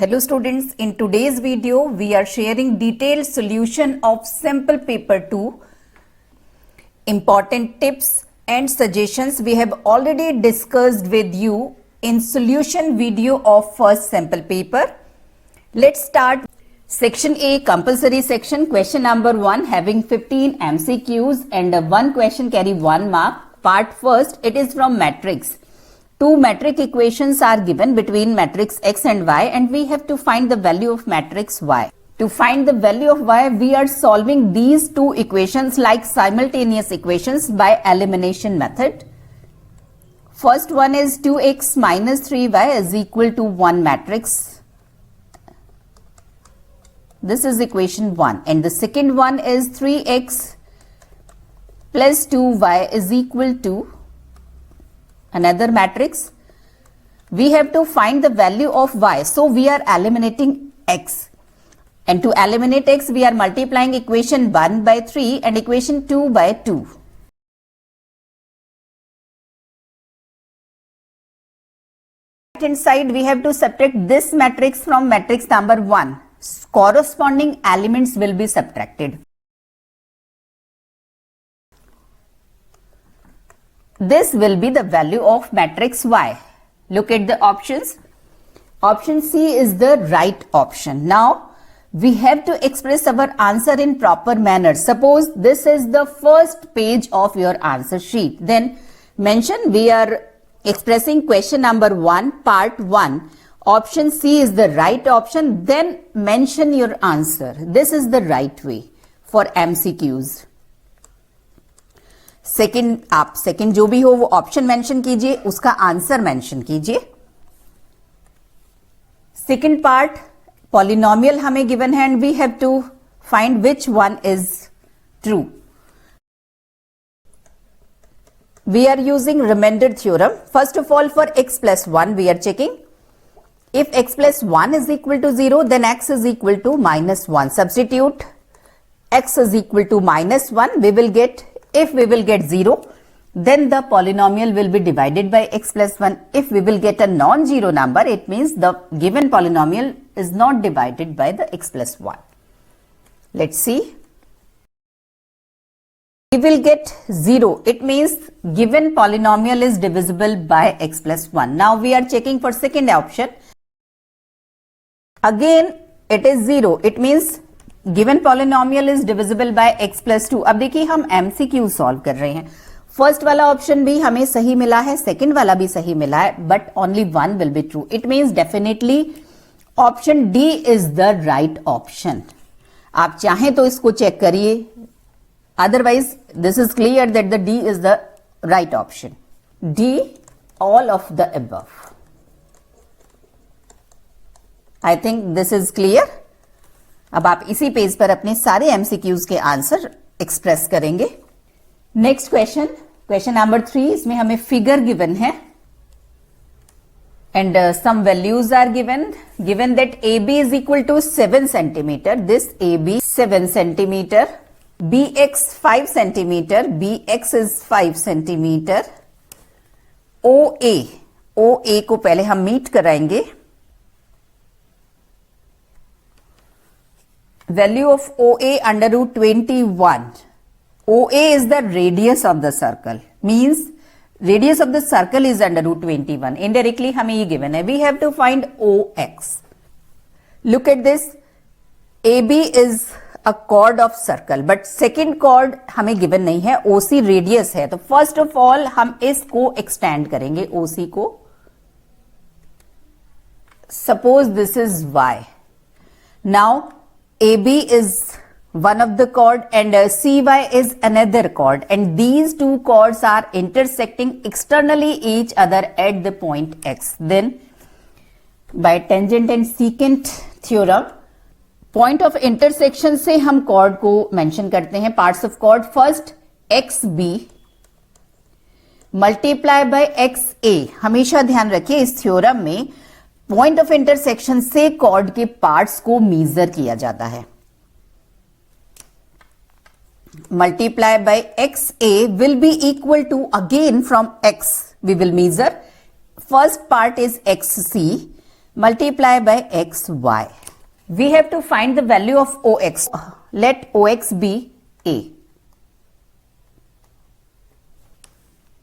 Hello students, in today's video we are sharing detailed solution of sample paper 2. Important tips and suggestions we have already discussed with you in solution video of first sample paper. Let's start. Section A, compulsory section, question number 1 having 15 MCQs and one question carry 1 mark. Part first, it is from matrix. Two metric equations are given between matrix X and Y and we have to find the value of matrix Y. To find the value of Y, we are solving these two equations like simultaneous equations by elimination method. First one is 2x minus 3y is equal to 1 matrix. This is equation 1. And the second one is 3x plus 2y is equal to another matrix. We have to find the value of y. So we are eliminating x. And to eliminate x, we are multiplying equation 1 by 3 and equation 2 by 2. Right hand side, we have to subtract this matrix from matrix number 1. Corresponding elements will be subtracted. This will be the value of matrix Y. Look at the options. Option C is the right option. Now, we have to express our answer in proper manner. Suppose this is the first page of your answer sheet. Then mention we are expressing question number 1, part 1. Option C is the right option. Then mention your answer. This is the right way for MCQs. Second आप second जो भी हो वो option mention कीजिए, उसका answer mention कीजिए. Second part polynomial हमें given है and we have to find which one is true. We are using remainder theorem. First of all for x plus 1 we are checking. If x plus 1 is equal to 0, then x is equal to minus 1. Substitute x is equal to minus 1. If we will get 0, then the polynomial will be divided by x plus 1. If we will get a non-zero number, it means the given polynomial is not divided by the x plus 1. Let's see. We will get 0. It means given polynomial is divisible by x plus 1. Now we are checking for second option. Again, it is 0. It means given polynomial is divisible by x plus 2. अब देखिए हम MCQ solve कर रहे हैं. First वाला option भी हमें सही मिला है, सेकंड वाला भी सही मिला है, but only one will be true. It means definitely option D is the right option. आप चाहें तो इसको चेक करिए, otherwise this is clear that the D is the right option. D all of the above. I think this is clear. अब आप इसी page पर अपने सारे MCQs के आंसर एक्सप्रेस करेंगे. Next question, question number 3. इसमें हमें फिगर गिवन है and some values are given that AB is equal to 7 centimeter. This AB 7 centimeter, BX 5 centimeter, BX is 5 centimeter. OA को पहले हम मीट कराएंगे. Value of OA under root 21. OA is the radius of the circle. Means radius of the circle is under root 21. Indirectly हमें ये given है. We have to find OX. Look at this. AB is a chord of circle, but second chord हमें given नहीं है. OC radius है. तो first of all हम इसको extend करेंगे OC को. Suppose this is Y. Now AB is one of the chord and CY is another chord, and these two chords are intersecting externally each other at the point X. Then by tangent and secant theorem, point of intersection से हम chord को mention करते हैं. Parts of chord, first XB multiply by XA. हमेशा ध्यान रखिए इस theorem में पॉइंट ऑफ इंटरसेक्शन से कॉर्ड के पार्ट्स को मेजर किया जाता है. Multiply by XA will be equal to, again from X we will measure. First part is XC multiply by xy. We have to find the value of OX. Let OX be A.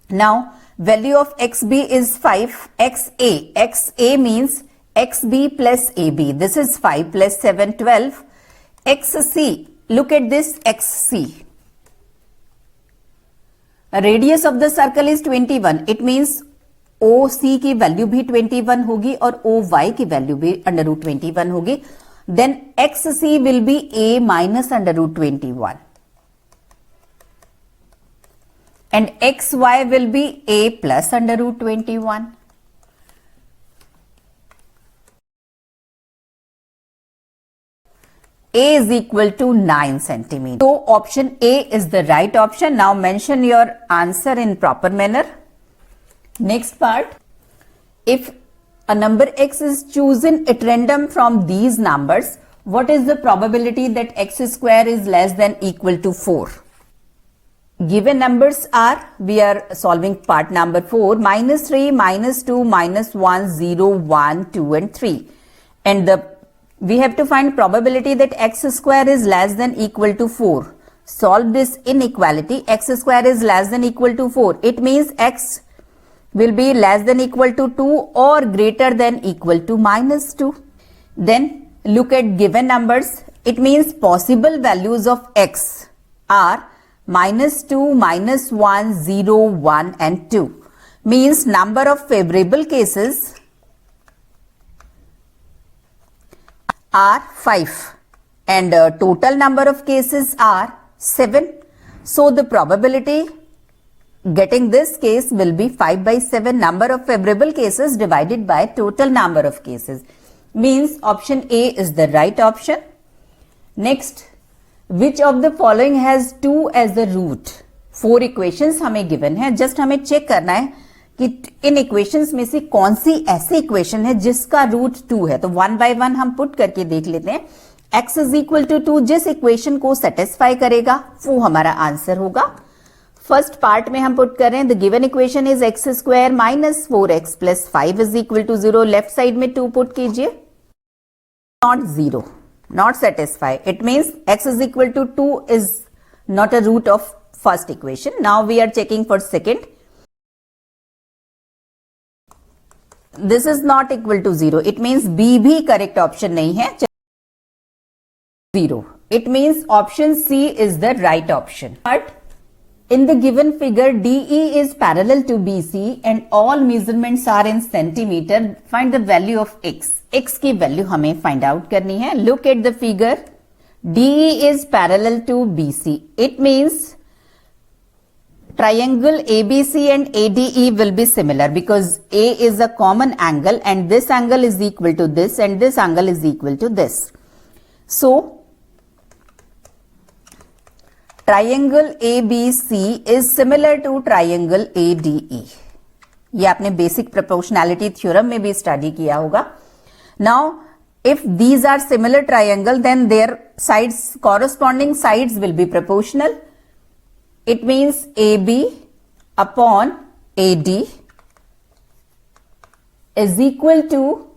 Now, value of XB is 5, XA. XA means XB plus AB. This is 5 plus 7, 12. XC, look at this XC. Radius of the circle is 21. It means OC की value भी 21 होगी और OY की value भी under root 21 होगी. Then XC will be A minus under root 21. And XY will be A plus under root 21. A is equal to 9 centimeter. So option A is the right option. Now mention your answer in proper manner. Next part. If a number x is chosen at random from these numbers, what is the probability that x square is less than equal to 4? Given numbers are, we are solving part number 4, minus 3, minus 2, minus 1, 0, 1, 2 and 3. And we have to find probability that x square is less than equal to 4. Solve this inequality. X square is less than equal to 4. It means x will be less than equal to 2 or greater than equal to minus 2. Then look at given numbers. It means possible values of x are minus 2, minus 1, 0, 1 and 2. Means number of favorable cases are 5 and total number of cases are 7. So the probability getting this case will be 5 by 7, number of favorable cases divided by total number of cases. Means option A is the right option. Next, which of the following has 2 as the root? 4 equations हमें given है. Just हमें check करना है कि इन equations में से कौन सी ऐसी इक्वेशन है जिसका रूट 2 है. तो 1 by 1 हम पुट करके देख लेते हैं. x is equal to 2 जिस इक्वेशन को सेटिस्फाई करेगा वो हमारा आंसर होगा. फर्स्ट पार्ट में हम पुट कर रहे हैं. The given equation is x square minus 4x plus 5 is equal to 0. Left side में 2 पुट कीजिए. Not 0, not satisfy. It means x is equal to 2 is not a root of first equation. Now we are checking for second. This is not equal to 0. It means B भी correct option नहीं है. 0. It means option C is the right option. But in the given figure, DE is parallel to BC and all measurements are in centimeter. Find the value of x. X की value हमें find out करनी है. Look at the figure. DE is parallel to BC. It means triangle ABC and ADE will be similar because A is a common angle and this angle is equal to this and this angle is equal to this. So, triangle ABC is similar to triangle ADE. ये आपने basic proportionality theorem में भी study किया होगा. Now, if these are similar triangle, then their sides, corresponding sides will be proportional. It means AB upon AD is equal to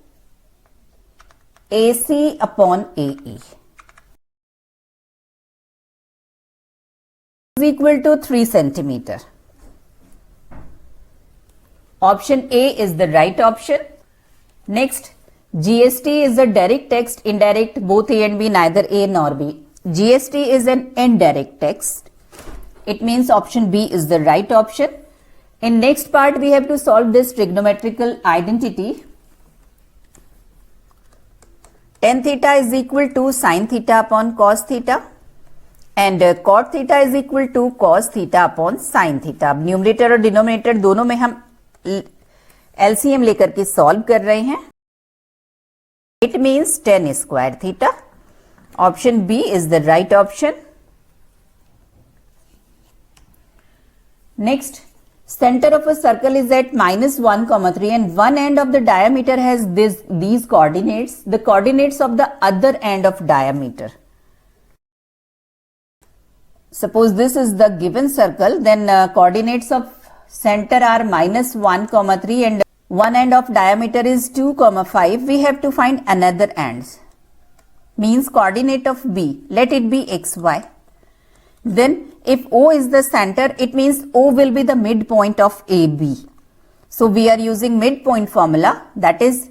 AC upon AE. Is equal to 3 centimeter. Option A is the right option. Next, GST is a direct text, indirect, both A and B, neither A nor B. GST is an indirect text. It means option B is the right option. In next part, we have to solve this trigonometrical identity. Tan theta is equal to sin theta upon cos theta. And cot theta is equal to cos theta upon sin theta. अब numerator और denominator दोनों में हम LCM लेकर के solve कर रहे हैं. It means tan square theta. Option B is the right option. Next, center of a circle is at minus 1, 3 and one end of the diameter has these coordinates. The coordinates of the other end of diameter. Suppose this is the given circle, then coordinates of center are minus 1, 3 and one end of diameter is 2 comma 5, we have to find another ends, means coordinate of B, let it be xy. Then if O is the center, it means O will be the midpoint of AB. So we are using midpoint formula, that is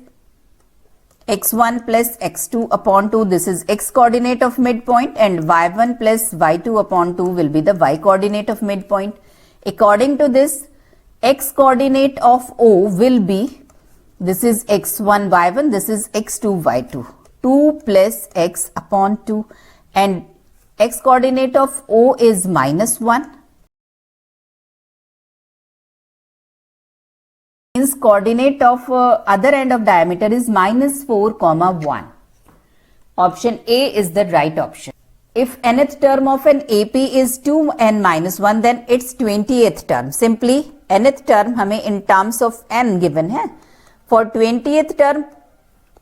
x1 plus x2 upon 2, this is x coordinate of midpoint, and y1 plus y2 upon 2 will be the y coordinate of midpoint. According to this, x coordinate of O will be, this is x1 y1, this is x2 y2, 2 plus x upon 2, and x coordinate of O is minus 1, means coordinate of other end of diameter is minus 4 comma 1. Option A is the right option. If nth term of an AP is 2n minus 1, then it's 20th term. Simply nth term हमें in terms of n given है. For 20th term,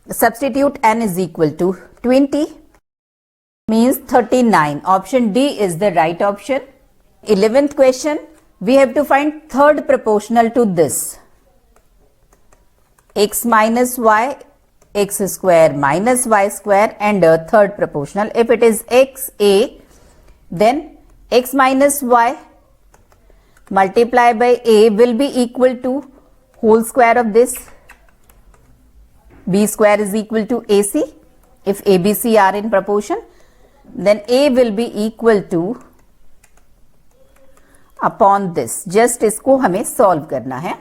substitute n is equal to 20, means 39. Option D is the right option. 11th question, we have to find third proportional to this. X minus y, x square minus y square, and a third proportional. If it is xa, then x minus y multiplied by a will be equal to whole square of this. B square is equal to AC. If ABC are in proportion, then a will be equal to upon this. Just इसको हमें solve करना है.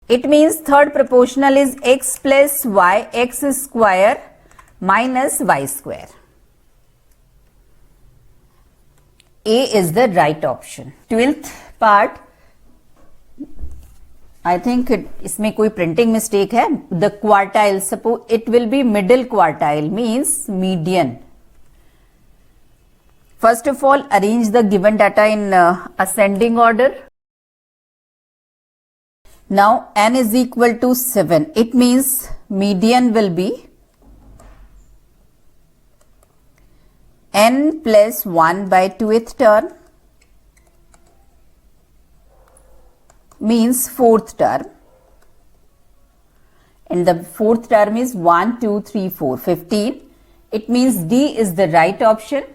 It means third proportional is x plus y, x square minus y square. A is the right option. 12th part, I think इसमें कोई printing mistake है. The quartile, suppose it will be middle quartile, means median. First of all, arrange the given data in ascending order. Now n is equal to 7. It means median will be n plus 1 by 2th term, means 4th term, and the 4th term is 1, 2, 3, 4, 15. It means D is the right option.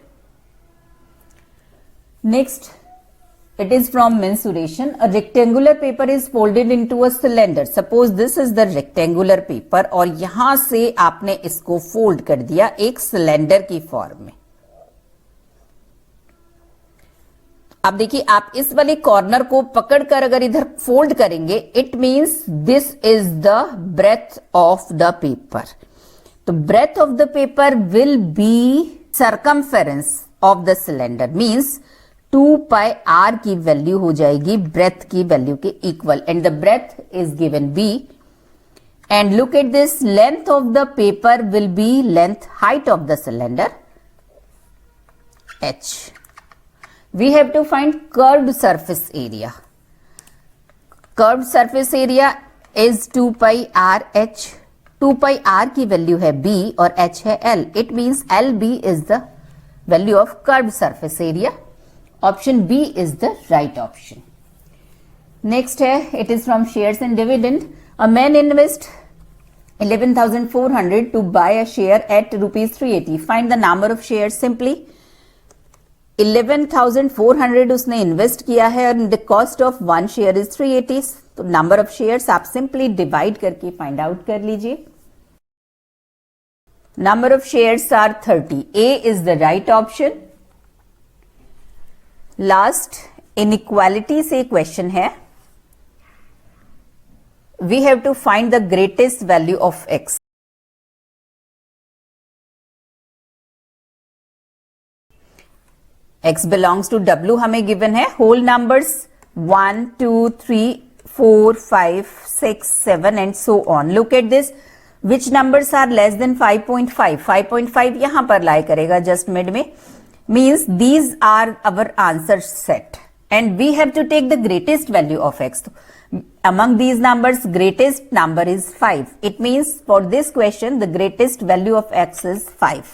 Next, it is from mensuration. A rectangular paper is folded into a cylinder. Suppose this is the rectangular paper और यहां से आपने इसको fold कर दिया एक cylinder की form में. अब देखिए, आप इस वाले कॉर्नर को पकड़कर अगर इधर फोल्ड करेंगे, it means this is the breadth of the paper. तो breadth of the paper will be circumference of the cylinder, means 2 pi r की वैल्यू हो जाएगी ब्रेथ की वैल्यू के equal, and the breadth is given b. And look at this, length of the paper will be length height of the cylinder h. We have to find curved surface area. Curved surface area is 2 pi r h. 2 pi r की value है b और h है l. It means lb is the value of curved surface area. Option B is the right option. Next है, it is from shares and dividend. A man invest 11,400 to buy a share at rupees 380. Find the number of shares. Simply 11,400 उसने invest किया है और the cost of one share is 380. तो number of shares आप simply divide करके find out कर लीजिए. Number of shares are 30. A is the right option. Last inequality से क्वेश्चन है. We have to find the greatest value of x. x belongs to w हमें given है. whole numbers 1, 2, 3, 4, 5, 6, 7 and so on. Look at this. Which numbers are less than 5.5? 5.5 यहाँ पर lie करेगा just mid में. Means these are our answer set and we have to take the greatest value of x. Among these numbers, greatest number is 5. It means for this question the greatest value of x is 5.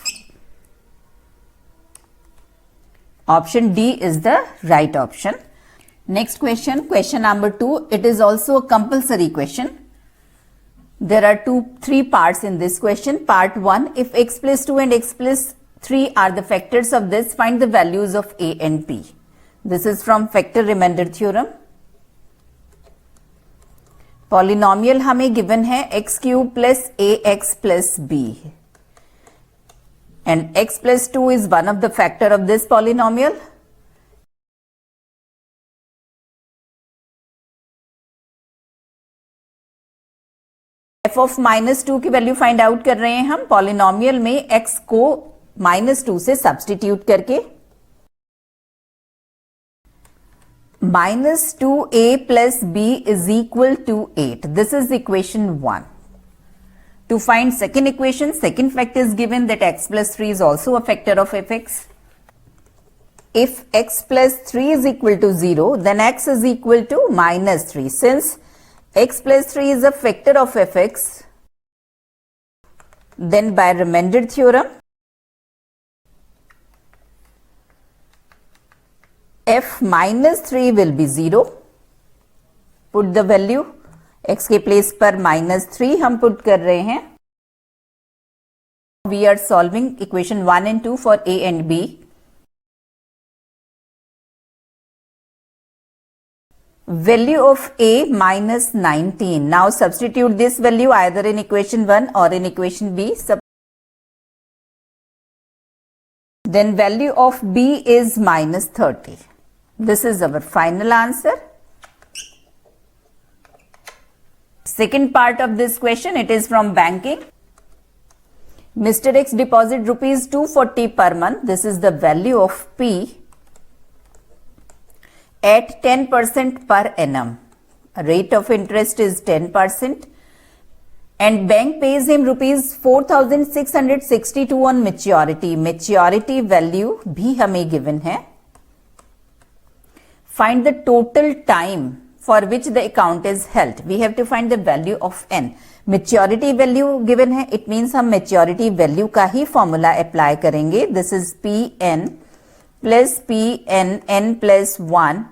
Option D is the right option. Next question, question number 2. It is also a compulsory question. There are three parts in this question. Part 1, if x plus 2 and x plus 3 are the factors of this, find the values of a and b. This is from factor remainder theorem. Polynomial हमें given है x cube plus ax plus b. And x plus 2 is one of the factor of this polynomial. f of minus 2 की value find out कर रहे हैं हम polynomial में x को -2 से सब्सटीट्यूट करके. -2a plus b is equal to 8. This is equation 1. To find second equation, second fact is given that x plus 3 is also a factor of fx. If x plus 3 is equal to 0, then x is equal to -3. Since x plus 3 is a factor of fx, then by remainder theorem, f minus 3 will be 0. Put the value, x के place पर -3 हम put कर रहे हैं. We are solving equation 1 and 2 for a and b. Value of a minus 19. Now substitute this value either in equation 1 or in equation b. Then value of b is minus 30. This is our final answer. Second part of this question, it is from banking. Mr. X deposit rupees 240 per month. This is the value of P at 10% per annum. Rate of interest is 10%. And bank pays him rupees 4,662 on maturity. Maturity value भी हमें given है. Find the total time for which the account is held. We have to find the value of n. Maturity value given है. It means हम maturity value का ही formula apply करेंगे. This is Pn plus Pn n plus 1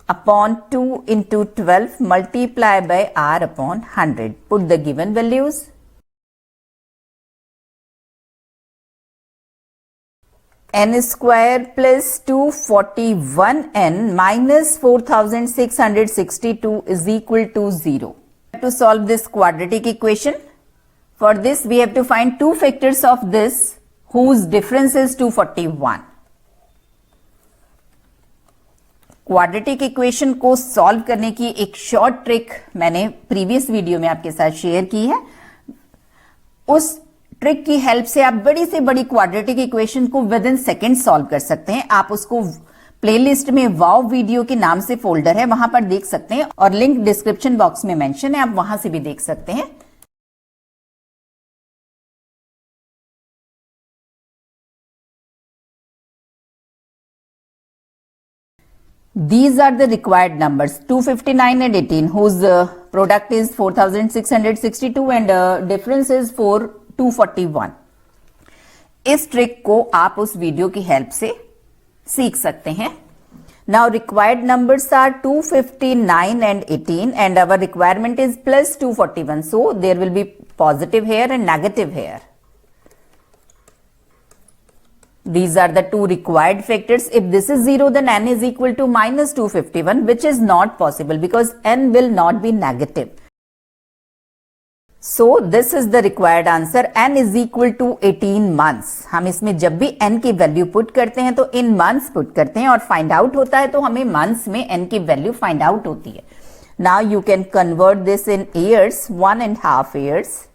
upon 2 into 12 multiply by r upon 100. Put the given values. N square plus 241n minus 4662 is equal to 0. To solve this quadratic equation, for this we have to find two factors of this whose difference is 241. Quadratic equation को solve करने की एक short trick मैंने previous video में आपके साथ share की है. उस ट्रिक की हेल्प से आप बड़ी से बड़ी क्वाड्रेटिक इक्वेशन को विद इन सेकेंड सॉल्व कर सकते हैं. आप उसको प्लेलिस्ट में वाव वीडियो के नाम से फोल्डर है, वहां पर देख सकते हैं और लिंक डिस्क्रिप्शन बॉक्स में मेंशन है, आप वहां से भी देख सकते हैं. These are the required numbers 259 and 18 whose product is 4662 and difference is 241. इस ट्रिक को आप उस वीडियो की हेल्प से सीख सकते हैं. Now required numbers are 259 and 18 and our requirement is plus 241. So there will be positive here and negative here. These are the two required factors. If this is 0, then n is equal to minus 251, which is not possible because n will not be negative. So this is the required answer. N is equal to 18 months. हम इसमें जब भी n की value put करते हैं तो in months put करते हैं और फाइंड आउट होता है तो हमें months में n की वैल्यू फाइंड आउट होती है. Now you can convert this in years, 1.5 years.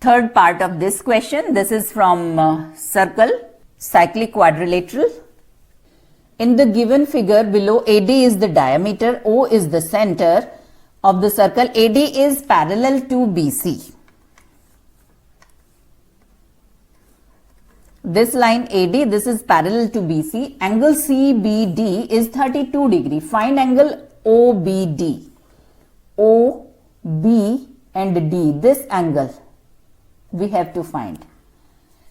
Third part of this question, this is from circle, cyclic quadrilateral. In the given figure below, AD is the diameter, O is the center of the circle, AD is parallel to BC. This line AD, this is parallel to BC. Angle CBD is 32 degree. Find angle OBD. OB and D, this angle we have to find.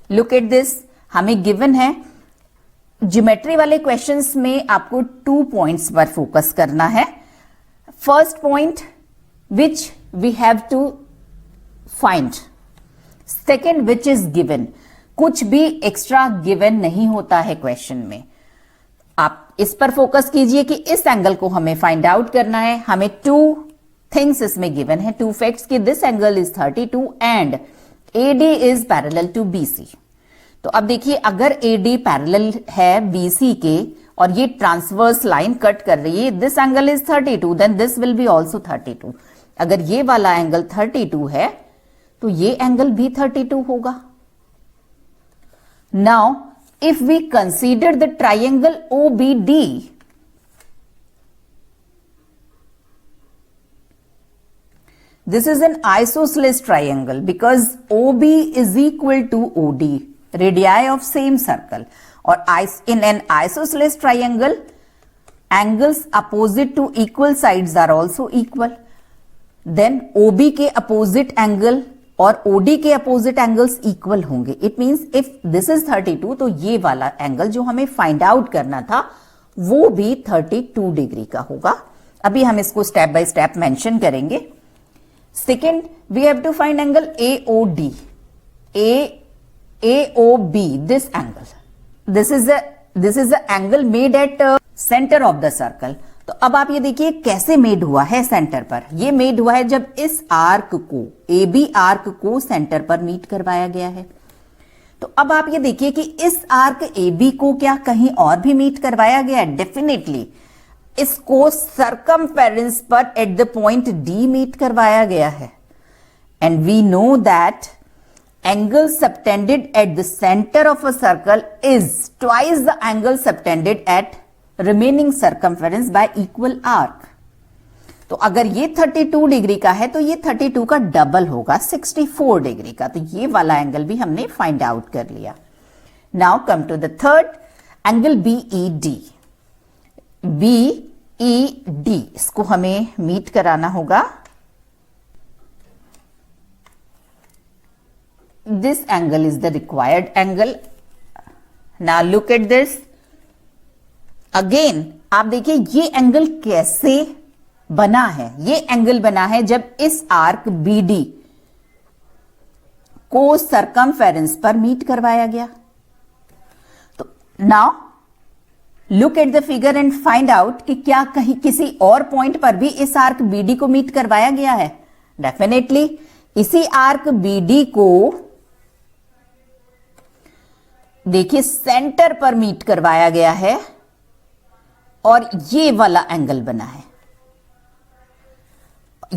Look at this, हमें given है geometry वाले questions में आपको 2 points पर focus करना है. First point which we have to find, second which is given. कुछ भी एक्स्ट्रा गिवन नहीं होता है क्वेश्चन में. आप इस पर फोकस कीजिए कि इस एंगल को हमें फाइंड आउट करना है. हमें 2 थिंग्स इसमें गिवन है, 2 फैक्ट्स कि this angle is 32 and AD is parallel to BC. तो अब देखिए, अगर AD पैरेलल है BC के और ये ट्रांसवर्स लाइन कट कर रही है, this angle is 32, then this will be also 32. अगर ये वाला एंगल 32 है तो ये एंगल भी 32 होगा. Now if we consider the triangle OBD, this is an isosceles triangle because OB is equal to OD, radii of same circle. Or in an isosceles triangle, angles opposite to equal sides are also equal. Then OB के opposite angle और OD के opposite angles equal होंगे. It means if this is 32 तो ये वाला angle जो हमें find out करना था वो भी 32 डिग्री का होगा. अभी हम इसको स्टेप बाय स्टेप मेंशन करेंगे. Second, we have to find angle AOD. AOB, this angle, this is the angle made at centre of the circle. तो अब आप ये देखिए कैसे मेड हुआ है सेंटर पर. ये मेड हुआ है जब इस आर्क को, AB आर्क को सेंटर पर मीट करवाया गया है. तो अब आप ये देखिए कि इस आर्क AB को क्या कहीं और भी मीट करवाया गया है? डेफिनेटली इसको सर्कमफेरेंस पर at the point D meet करवाया गया है. And we know that angle subtended at the center of a circle is twice the angle subtended at remaining circumference by equal arc. तो अगर ये 32 डिग्री का है तो ये 32 का डबल होगा, 64 डिग्री का. तो ये वाला एंगल भी हमने फाइंड आउट कर लिया. Now come to the third angle BED. BED इसको हमें मीट कराना होगा. This angle is the required angle. Now look at this. Again, आप देखिए ये एंगल कैसे बना है. ये एंगल बना है जब इस आर्क BD को सर्कमफेरेंस पर मीट करवाया गया. तो now look at the figure and find out कि क्या कहीं किसी और पॉइंट पर भी इस आर्क BD को मीट करवाया गया है. डेफिनेटली इसी आर्क BD को देखिए सेंटर पर मीट करवाया गया है और ये वाला एंगल बना है.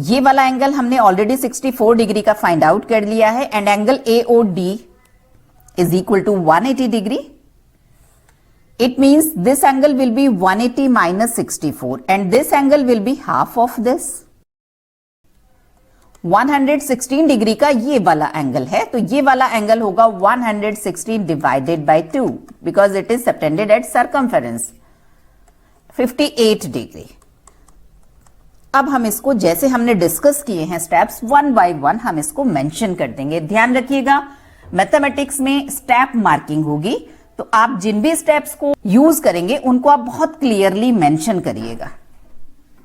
ये वाला एंगल हमने ऑलरेडी 64 डिग्री का फाइंड आउट कर लिया है. And angle AOD is equal to 180 degree. It means this angle will be 180 minus 64 and this angle will be half of this. 116 degree का ये वाला एंगल है तो ये वाला एंगल होगा 116 divided by 2 because it is subtended at circumference, 58 degree. अब हम इसको जैसे हमने डिस्कस किए हैं स्टेप्स, वन बाय वन हम इसको मेंशन कर देंगे. ध्यान रखिएगा मैथमेटिक्स में स्टेप मार्किंग होगी तो आप जिन भी स्टेप्स को यूज करेंगे उनको आप बहुत क्लियरली मेंशन करिएगा.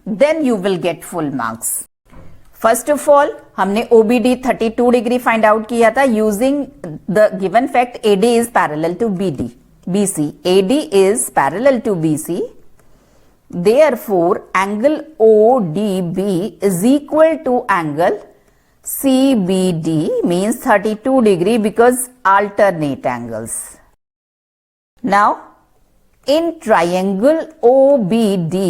Then you will get full marks. First of all हमने OBD 32 डिग्री फाइंड आउट किया था using the given fact AD is parallel to BC. AD is parallel to BC. Therefore, angle ODB is equal to angle CBD, means 32 degree because alternate angles. Now, in triangle OBD,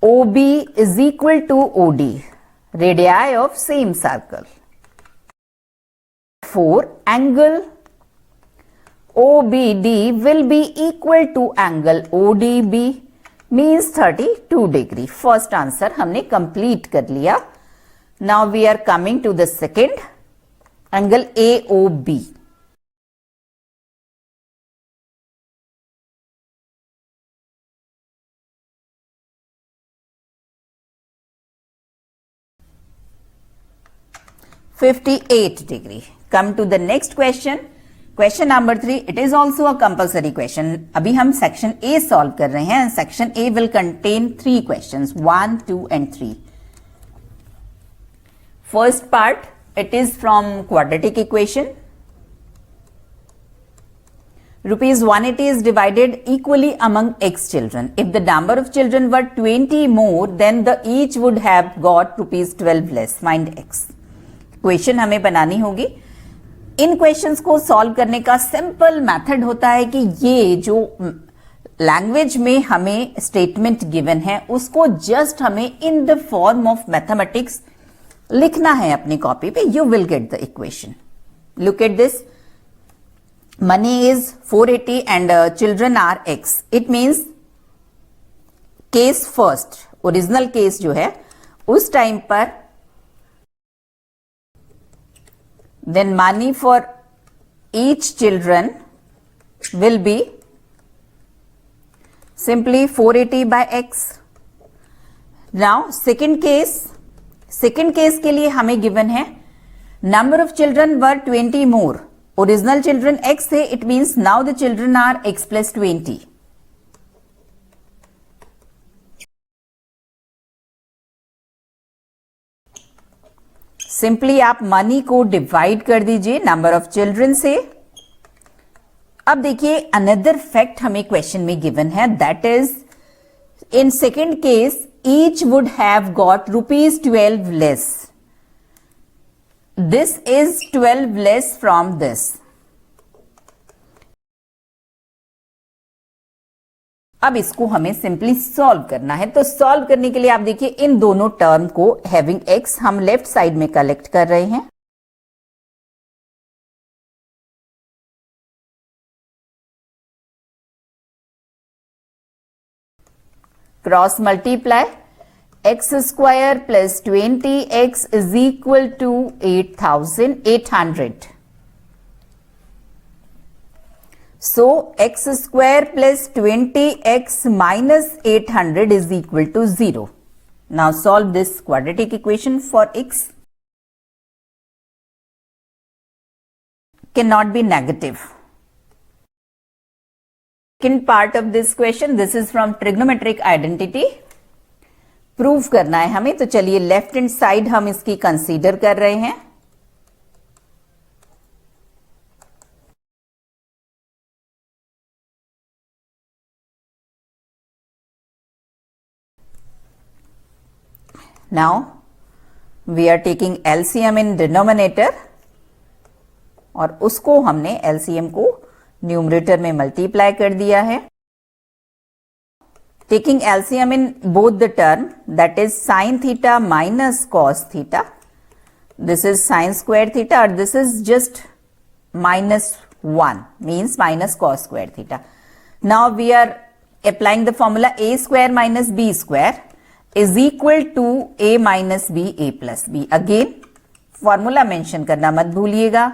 OB is equal to OD, radii of same circle. For angle OBD will be equal to angle ODB, means 32 degree. First answer हमने complete कर लिया. Now we are coming to the second angle AOB. (58 degree). Come to the next question. Question number 3, it is also a compulsory question. अभी हम section A solve कर रहे हैं. Section A will contain 3 questions, 1, 2 and 3. First part, it is from quadratic equation. Rupees 180 is divided equally among x children. If the number of children were 20 more, then the each would have got rupees 12 less. Find x. Question हमें बनानी होगी. इन questions को solve करने का simple method होता है कि ये जो लैंग्वेज में हमें स्टेटमेंट गिवन है उसको जस्ट हमें in the form of mathematics लिखना है अपनी कॉपी पे. You will get the equation. Look at this. Money is 480 and children are x. It means case first, original case जो है उस टाइम पर then money for each children will be simply 480 by x. Now second case के लिए हमें given है number of children were 20 more. Original children x थे. It means now the children are x plus 20. Simply आप money को divide कर दीजिए number of children से. अब देखिए अनदर फैक्ट हमें क्वेश्चन में गिवन है, that is in second case each would have got rupees 12 less. This is 12 less from this. अब इसको हमें सिंपली सॉल्व करना है. तो सॉल्व करने के लिए आप देखिए इन दोनों टर्म को हैविंग x हम लेफ्ट साइड में कलेक्ट कर रहे हैं. Cross multiply. x square plus 20x is equal to 8,800. So x square plus 20x minus 800 is equal to 0. Now solve this quadratic equation for x. Cannot be negative. Second part of this question, this is from trigonometric identity. Prove करना है हमें. तो चलिए left hand side हम इसकी consider कर रहे हैं. Now we are taking LCM in denominator और उसको हमने एलसीएम को न्यूमरेटर में मल्टीप्लाई कर दिया है. Taking LCM in both the term, that is sin theta minus cos theta. This is sin square theta or this is just minus 1, means minus cos square theta. Now we are applying the formula a square minus b square is equal to a minus b a plus b. Again formula mention करना मत भूलिएगा.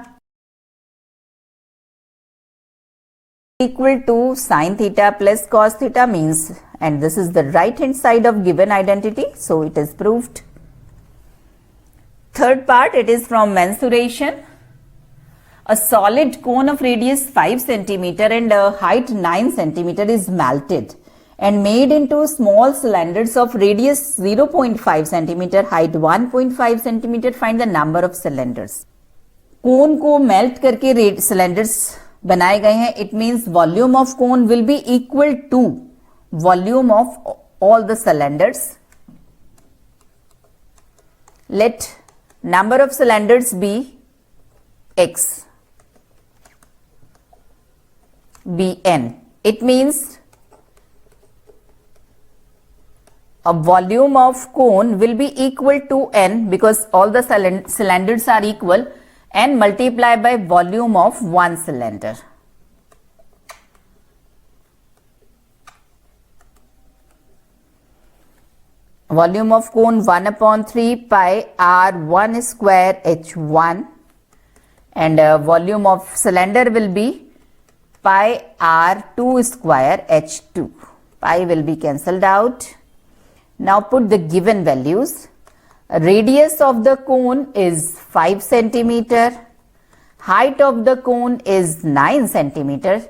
Equal to sin theta plus cos theta means, and this is the right hand side of given identity, so it is proved. Third part, it is from mensuration. A solid cone of radius 5 centimeter and height 9 centimeter is melted and made into small cylinders of radius 0.5 centimeter, height 1.5 centimeter. Find the number of cylinders. Cone को melt करके cylinders बनाए गए हैं. It means volume of cone will be equal to volume of all the cylinders. Let number of cylinders be x, be n. It means a volume of cone will be equal to n because all the cylinders are equal, and multiply by volume of one cylinder. Volume of cone 1 upon 3 pi r1 square h1 and volume of cylinder will be pi r2 square h2. Pi will be cancelled out. Now put the given values. Radius of the cone is 5 centimeter. Height of the cone is 9 centimeter.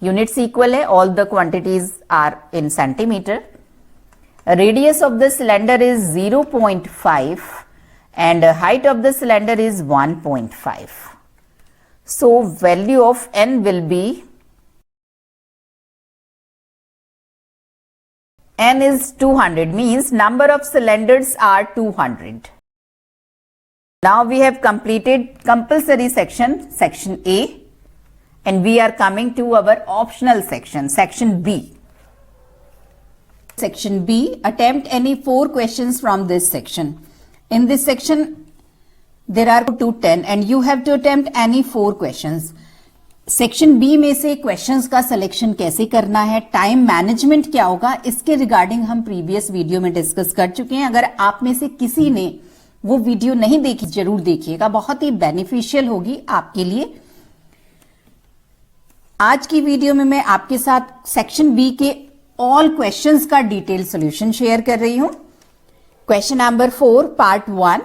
Units equal है, all the quantities are in centimeter. Radius of the cylinder is 0.5 and height of the cylinder is 1.5. So value of n will be, n is 200, means number of cylinders are 200. Now we have completed compulsory section, section A, and we are coming to our optional section, section B. Section B, attempt any 4 questions from this section. In this section, there are 2 to 10 and you have to attempt any 4 questions. Section B में से questions का selection कैसे करना है, time management क्या होगा, इसके regarding हम प्रीवियस वीडियो में डिस्कस कर चुके हैं. अगर आप में से किसी ने वो वीडियो नहीं देखी जरूर देखिएगा, बहुत ही बेनिफिशियल होगी आपके लिए. आज की वीडियो में मैं आपके साथ सेक्शन बी के ऑल क्वेश्चंस का डिटेल सॉल्यूशन शेयर कर रही हूं. क्वेश्चन नंबर 4 पार्ट 1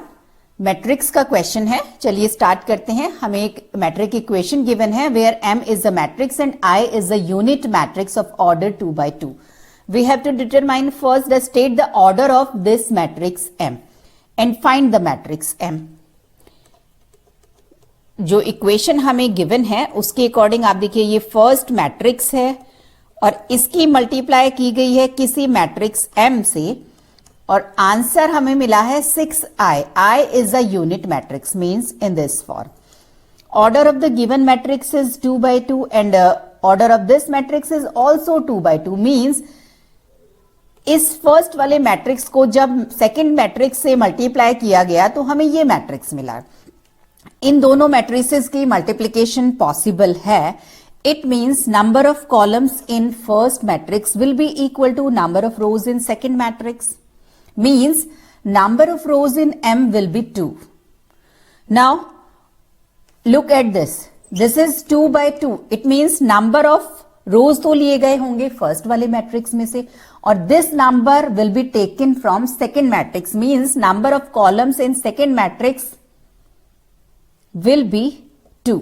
मैट्रिक्स का क्वेश्चन है. चलिए स्टार्ट करते हैं. हमें एक मैट्रिक इक्वेशन गिवन है where m is a matrix and i is a unit matrix of order 2 by 2. We have to determine first the state the order of this matrix m and find the matrix m. जो equation हमें given है उसके according आप देखिए ये first matrix है और इसकी मल्टीप्लाई की गई है किसी मैट्रिक्स m से और आंसर हमें मिला है 6i. I is a unit matrix, means in this form. Order of the given matrix is 2 by 2 and order of this matrix is also 2 by 2, means इस फर्स्ट वाले मैट्रिक्स को जब second matrix से multiply किया गया तो हमें ये मैट्रिक्स मिला. इन दोनों मैट्रिसेस की मल्टीप्लिकेशन पॉसिबल है. It means number of columns in first matrix will be equal to number of rows in second matrix. Means number of rows in M will be 2. Now look at this. This is 2 by 2. It means number of rows तो लिए गए होंगे first वाले matrix में से और this number will be taken from second matrix, means number of columns in second matrix will be 2.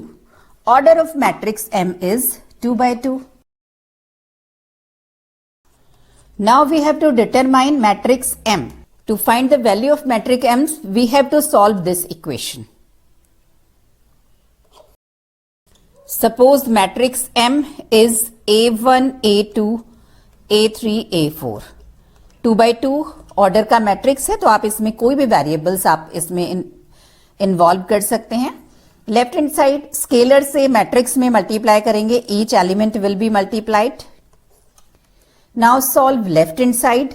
Order of matrix M is 2 by 2. Now we have to determine matrix M. To find the value of matrix M, we have to solve this equation. Suppose matrix M is A1, A2, A3, A4. 2 by 2 order का matrix है तो आप इसमें कोई भी variables आप इसमें involve कर सकते हैं. लेफ्ट हैंड साइड स्केलर से मैट्रिक्स में मल्टीप्लाई करेंगे, each element will be multiplied. Now solve left hand side.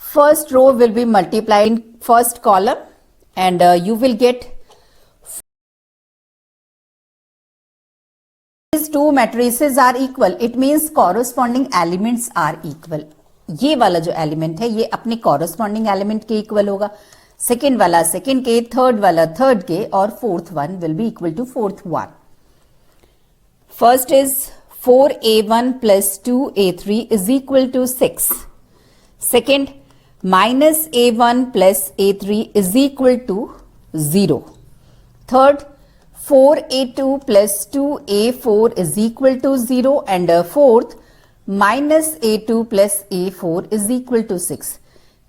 First row will be multiplied in first column and you will get these two matrices are equal. It means corresponding elements are equal. ये वाला जो element है ये अपने corresponding element के equal होगा. Second वाला second के, थर्ड वाला थर्ड के और fourth one will be equal to fourth one. First is 4a1 plus 2a3 is equal to 6. Second, minus a1 plus a3 is equal to 0. Third, 4a2 plus 2a4 is equal to 0 and fourth, minus a2 plus a4 is equal to 6.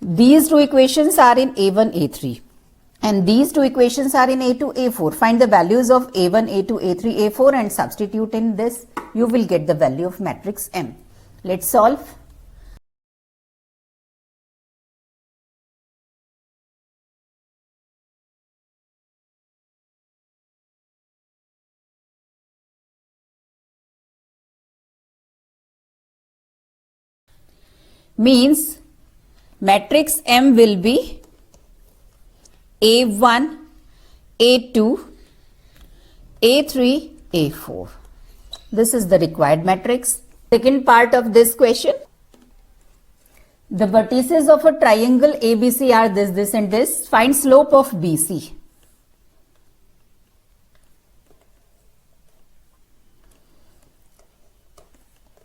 These two equations are in a1, a3. And these two equations are in A2, A4. Find the values of A1, A2, A3, A4 and substitute in this. You will get the value of matrix M. Let's solve. Means matrix M will be A1, A2, A3, A4. This is the required matrix. Second part of this question. The vertices of a triangle ABC are this, this and this. Find slope of BC.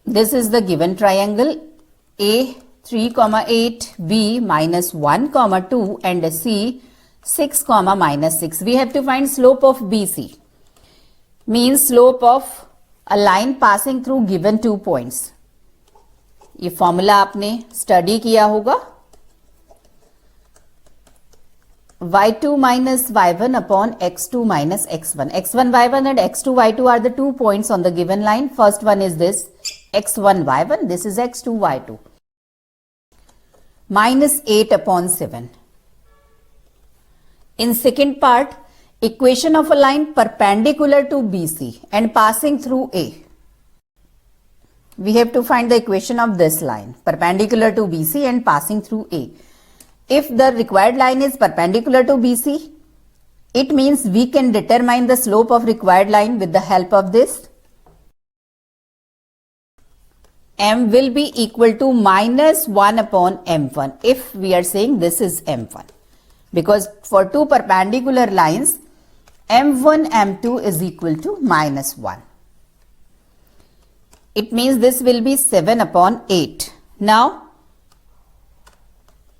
This is the given triangle A 3,8, B minus 1,2 and C 6, minus 6. We have to find slope of BC. mean slope of a line passing through given 2 points. ये formula आपने study किया होगा. y2 minus y1 upon x2 minus x1. x1 y1 and x2 y2 are the 2 points on the given line. First one is this x1 y1, this is x2 y2. Minus 8 upon 7. In second part, equation of a line perpendicular to BC and passing through A. We have to find the equation of this line perpendicular to BC and passing through A. If the required line is perpendicular to BC, it means we can determine the slope of required line with the help of this. M will be equal to minus 1 upon M1 if we are saying this is M1. Because for two perpendicular lines, M1, M2 is equal to minus 1. It means this will be 7 upon 8. Now,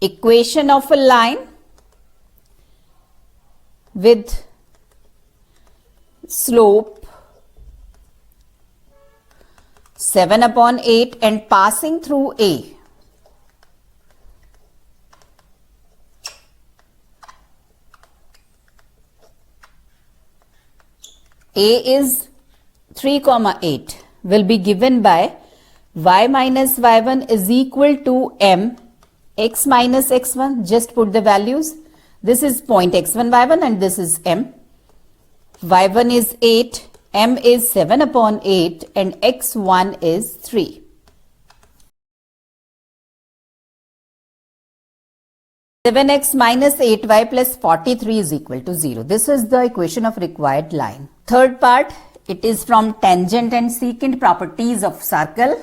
equation of a line with slope 7 upon 8 and passing through A. A is 3, 8 will be given by y minus y1 is equal to m x minus x1. Just put the values. This is point x1 y1 and this is m. y1 is 8, m is 7 upon 8 and x1 is 3. Seven x minus 8y plus 43 is equal to 0. This is the equation of required line. Third part, it is from tangent and secant properties of circle.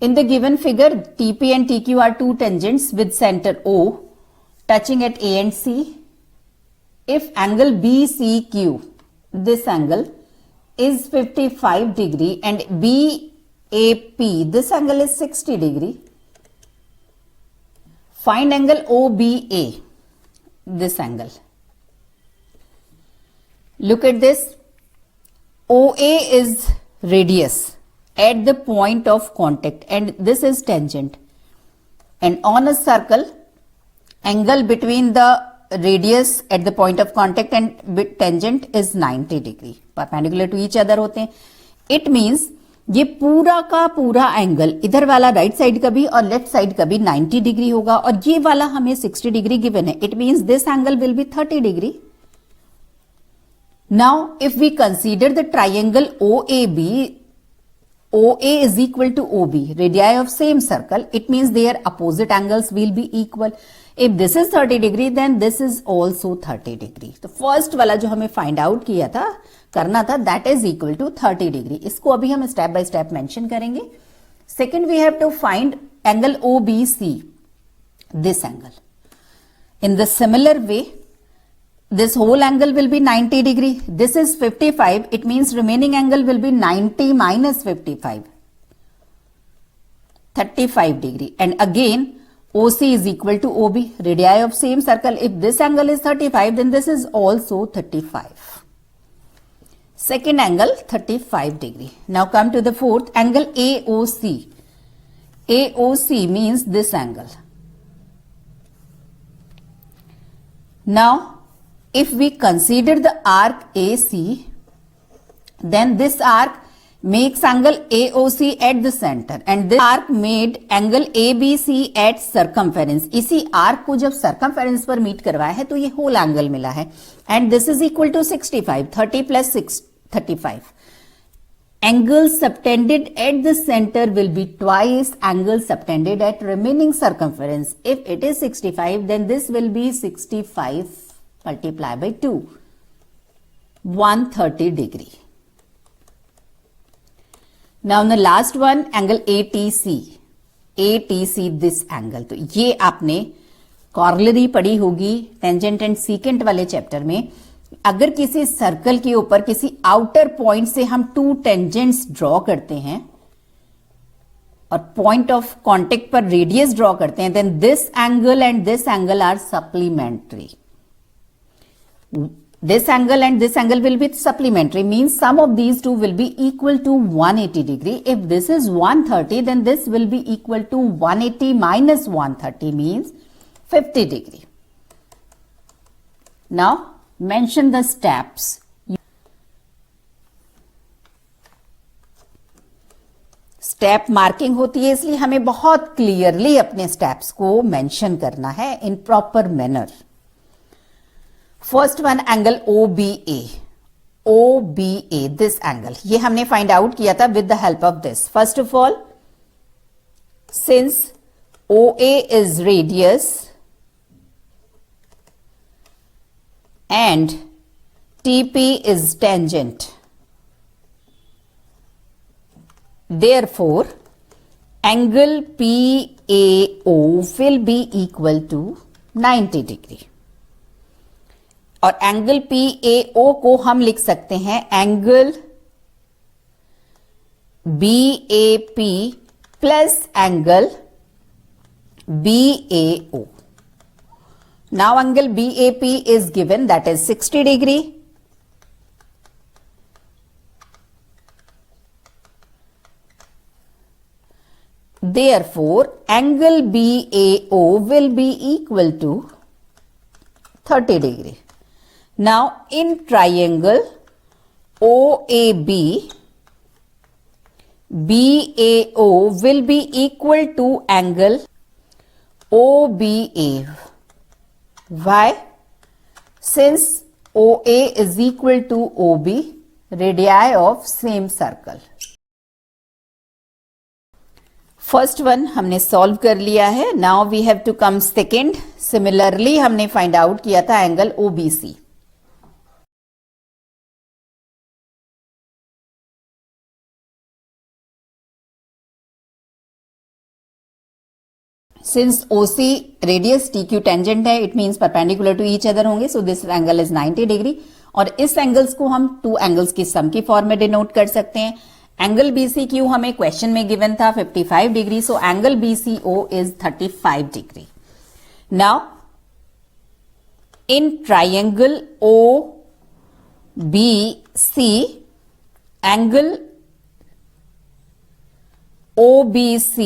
In the given figure, TP and TQ are two tangents with center O touching at A and C. If angle BCQ, this angle, is 55 degree and BAP, this angle is 60 degree. Find angle OBA, this angle. Look at this. OA is radius at the point of contact and this is tangent. And on a circle, angle between the radius at the point of contact and tangent is 90 degree. Perpendicular to each other होते हैं. It means ये पूरा का पूरा angle इधर वाला right side का भी और लेफ्ट साइड का भी 90 डिग्री होगा और ये वाला हमें 60 डिग्री गिवन है. It means this angle will be 30 degree. Now if we consider the triangle OAB, OA is equal to OB, radii of same circle, it means their opposite angles will be equal. If this is 30 degree, then this is also 30 degree. तो first वाला जो हमें find out किया था, करना था, that is equal to 30 degree. इसको अभी हम स्टेप बाय स्टेप मेंशन करेंगे. Second, we have to find angle OBC, this angle. In the similar way, this whole angle will be 90 degree. This is 55. It means remaining angle will be 90 minus 55. 35 degree. And again, OC is equal to OB. Radii of same circle. If this angle is 35, then this is also 35. Second angle, 35 degree. Now come to the fourth, angle AOC. AOC means this angle. Now, if we consider the arc AC, then this arc makes angle AOC at the center and this arc made angle ABC at circumference. इसी arc को जब circumference पर meet करवाया है तो ये whole angle मिला है and this is equal to 65. 30 plus 6, 35. Angle subtended at the center will be twice angle subtended at remaining circumference. If it is 65, then this will be 65 multiplied by 2, 130 degree. Now the last one, angle ATC. ATC, this angle. तो ये आपने कॉर्लरी पढ़ी होगी tangent and secant वाले chapter में. अगर किसी circle के ऊपर किसी आउटर पॉइंट से हम टू टेंजेंट्स ड्रॉ करते हैं और पॉइंट ऑफ कॉन्टेक्ट पर रेडियस ड्रॉ करते हैं, then this angle and this angle are supplementary. This angle and this angle will be supplementary, means sum of these two will be equal to 180 degree. If this is 130, then this will be equal to 180 minus 130 means 50 degree. Now mention the steps. Step marking होती है, इसलिए हमें बहुत clearly अपने steps को mention करना है in proper manner. First one, angle OBA. OBA, this angle, ये हमने फाइंड आउट किया था with the help of this. First of all, since OA is radius and TP is tangent, therefore angle PAO will be equal to 90 degree. और angle PAO को हम लिख सकते हैं angle BAP plus angle BAO. Now angle BAP is given, that is 60 degree. Therefore, angle BAO will be equal to 30 degree. Now, in triangle OAB, BAO will be equal to angle OBA. Why? Since OA is equal to OB, radii of same circle. First one हमने solve कर लिया है. Now we have to come second. Similarly हमने find out किया था angle OBC. Since OC radius, TQ tangent है, it means perpendicular to each other होंगे, so this angle is 90 degree. और इस एंगल्स को हम टू एंगल्स की सम की फॉर्म में डिनोट कर सकते हैं. एंगल BCQ हमें क्वेश्चन में गिवन था 55 degree, so angle BCO is 35 degree. Now in triangle OBC, angle OBC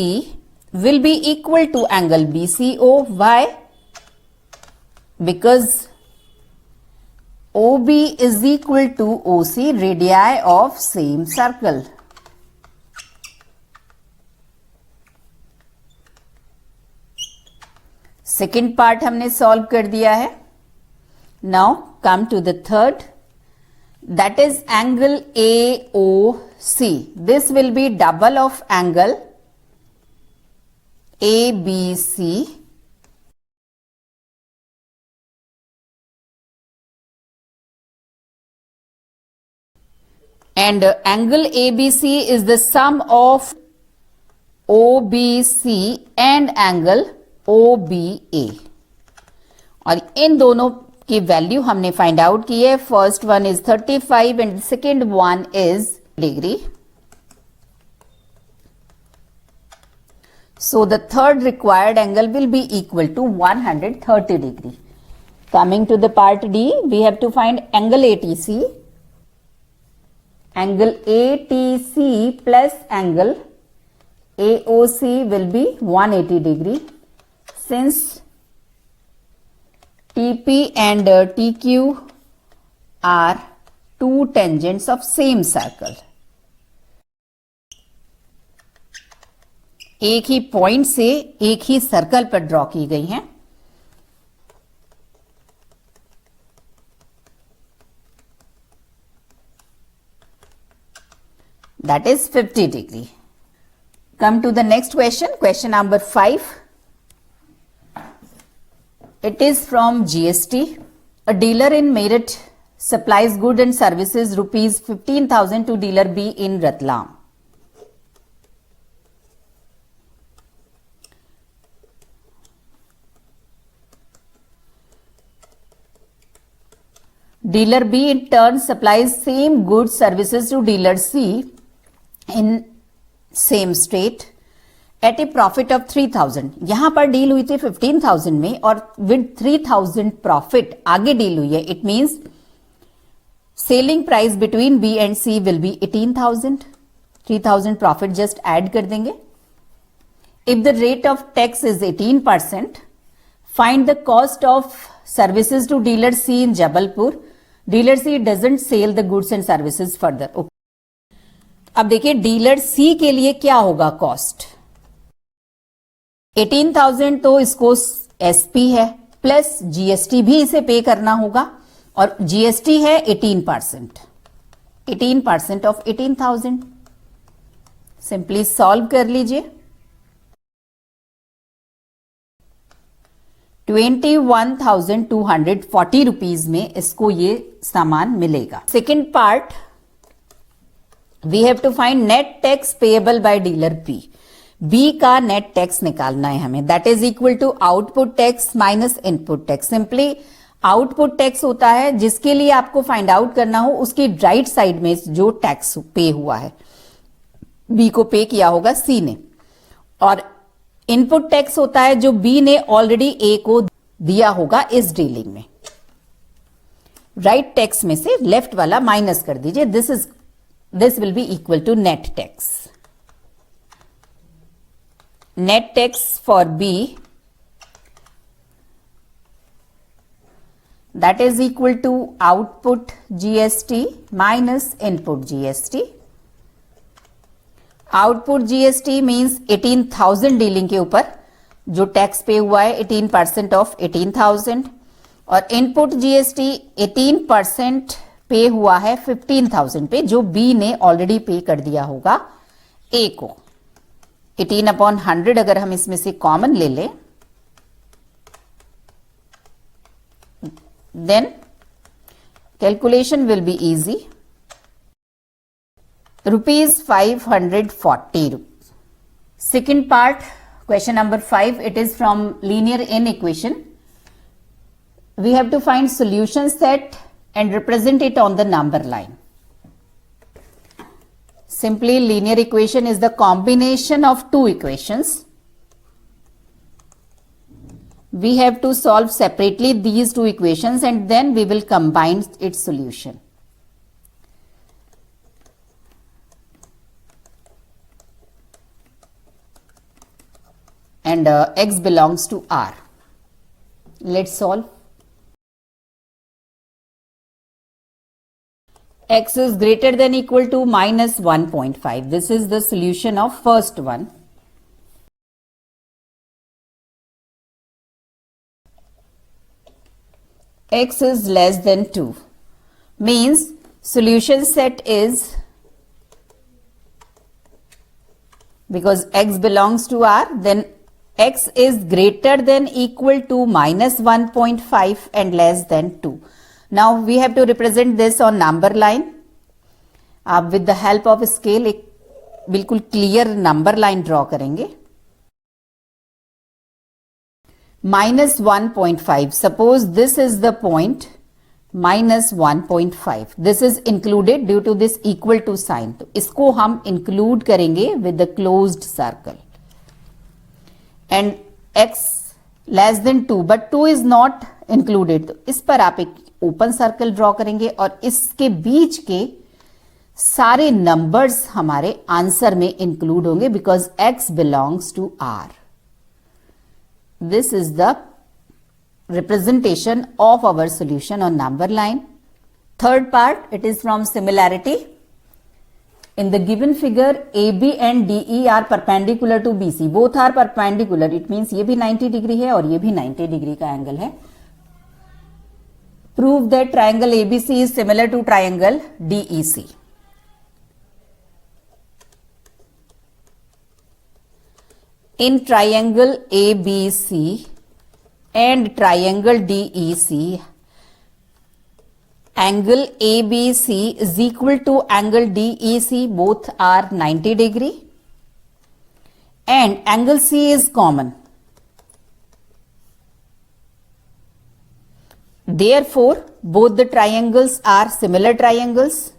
will be equal to angle BCO. Why? Because OB is equal to OC, radii of same circle. Second part हमने solve कर दिया है. Now come to the third, that is angle AOC. This will be double of angle ABC. And angle ABC is the sum of OBC and angle OBA. और इन दोनों की value हमने find out की है. First one is 35 and second one is degree. So the third required angle will be equal to 130 degree. Coming to the part D, we have to find angle ATC. Angle ATC plus angle AOC will be 180 degree. Since TP and TQ are two tangents of same circle. एक ही point से एक ही circle पर draw की गई हैं. That is 50 degree. Come to the next question, question number 5. It is from GST. A dealer in Meerut supplies goods and services rupees 15,000 to dealer B in Ratlam. Dealer B in turn supplies same goods services to dealer C in same state at a profit of 3,000. यहां पर deal हुई थी 15,000 में और with 3,000 profit आगे deal हुई है. It means selling price between B and C will be 18,000. 3,000 profit just add कर देंगे. If the rate of tax is 18%, find the cost of services to dealer C in Jabalpur. Dealer C doesn't sell the goods and services further. अब देखिए dealer सी के लिए क्या होगा cost. 18,000 तो इसको एसपी है, प्लस जीएसटी भी इसे पे करना होगा, और जीएसटी है 18%. 18% ऑफ 18,000. सिंपली सॉल्व कर लीजिए. 21,240 रुपीज में इसको ये सामान मिलेगा. Second part, we have to find net tax payable by dealer B. B का नेट टैक्स निकालना है हमें. That is equal to output tax minus input tax. Simply output tax होता है जिसके लिए आपको फाइंड आउट करना हो उसकी राइट साइड में जो टैक्स पे हुआ है, बी को पे किया होगा सी ने, और इनपुट टैक्स होता है जो बी ने ऑलरेडी ए को दिया होगा इस डीलिंग में. राइट टैक्स में से लेफ्ट वाला माइनस कर दीजिए. This will be equal to net tax. Net tax for B, that is equal to output GST minus input GST. Output GST means 18,000 dealing के ऊपर जो टैक्स पे हुआ है 18% ऑफ 18,000, और इनपुट जीएसटी 18% पे हुआ है 15,000 पे जो बी ने ऑलरेडी पे कर दिया होगा ए को. 18/100 अगर हम इसमें से कॉमन ले लें, then calculation will be easy. Rupees 540. Second part, question number 5, it is from linear n equation. We have to find solution set and represent it on the number line. Simply linear equation is the combination of two equations. We have to solve separately these two equations and then we will combine its solution. And x belongs to R. Let's solve. X is greater than equal to minus 1.5. This is the solution of first one. X is less than 2 means solution set is, because x belongs to R, then x is greater than equal to minus 1.5 and less than 2. Now we have to represent this on number line. आप with the help of scale एक बिल्कुल clear number line draw करेंगे. minus 1.5. Suppose this is the point minus 1.5. This is included due to this equal to sign. तो इसको हम include करेंगे with the closed circle. And x less than 2, but 2 is not included. तो इस पर आप एक open circle draw करेंगे और इसके बीच के सारे numbers हमारे आंसर में include होंगे because x belongs to R. This is the representation of our solution on number line. Third part, it is from similarity. In the given figure, AB and DE are perpendicular to BC. Both are perpendicular. It means ये भी 90 degree है और ये भी 90 degree का angle है. Prove that triangle ABC is similar to triangle DEC. In triangle ABC and triangle DEC, angle ABC is equal to angle DEC, both are 90 degree, and angle C is common. Therefore, both the triangles are similar triangles.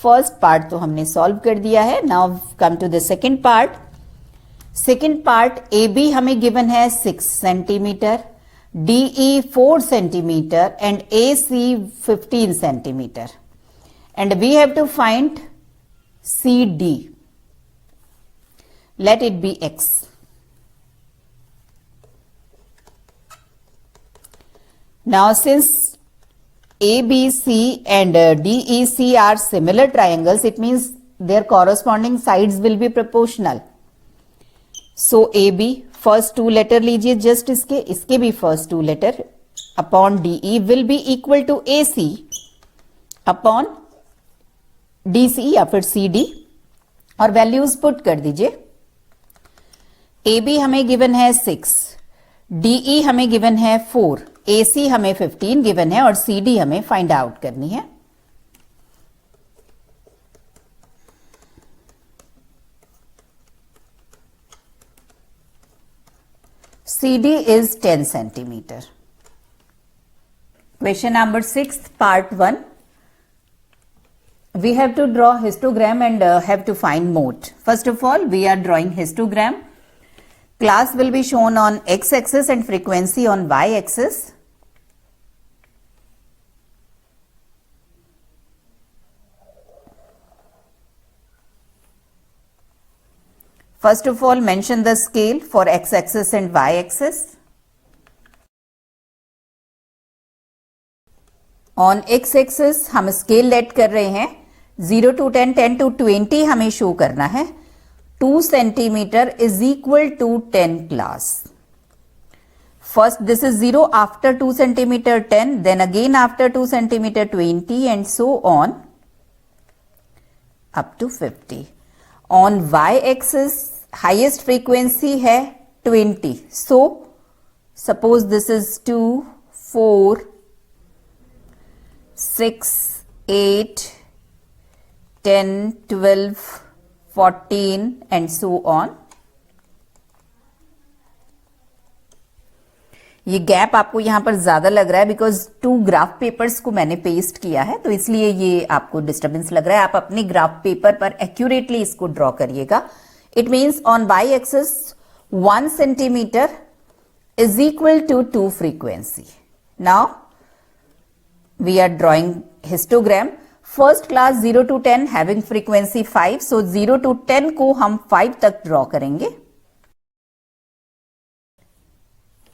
First part तो हमने solve कर दिया है. Now come to the second part. Second part A B हमें given है 6 centimetre, DE 4 centimeter and AC 15 centimeter. And we have to find CD. Let it be X. Now since ABC and DEC are similar triangles, it means their corresponding sides will be proportional. So AB, first two letter लीजिए just इसके भी first two letter upon DE will be equal to AC upon DC या फिर CD और values put कर दीजिए. AB हमें given है 6, DE हमें गिवन है 4, AC हमें 15 गिवन है और CD हमें फाइंड आउट करनी है. CD is 10 centimeter. Question number 6, part 1. We have to draw histogram and have to find mode. First of all, we are drawing histogram. Class will be shown on x-axis and frequency on y-axis. First of all, mention the scale for x-axis and y-axis. On x-axis हम scale let कर रहे हैं 0 to 10, 10 to 20 हमें show करना है. 2 centimeter is equal to 10 class. First this is 0, after 2 centimeter 10, then again after 2 centimeter 20 and so on up to 50. On y-axis highest frequency है 20. So suppose this is 2, 4, 6, 8, 10, 12, 14 and so on. ये gap आपको यहां पर ज्यादा लग रहा है because 2 graph papers को मैंने पेस्ट किया है, तो इसलिए ये आपको डिस्टर्बेंस लग रहा है. आप अपने ग्राफ पेपर पर एक्यूरेटली इसको ड्रॉ करिएगा. It means on Y axis 1 centimetre is equal to 2 frequency. Now we are drawing histogram. First class 0 to 10 having frequency 5, so 0 to 10 को हम 5 तक ड्रॉ करेंगे.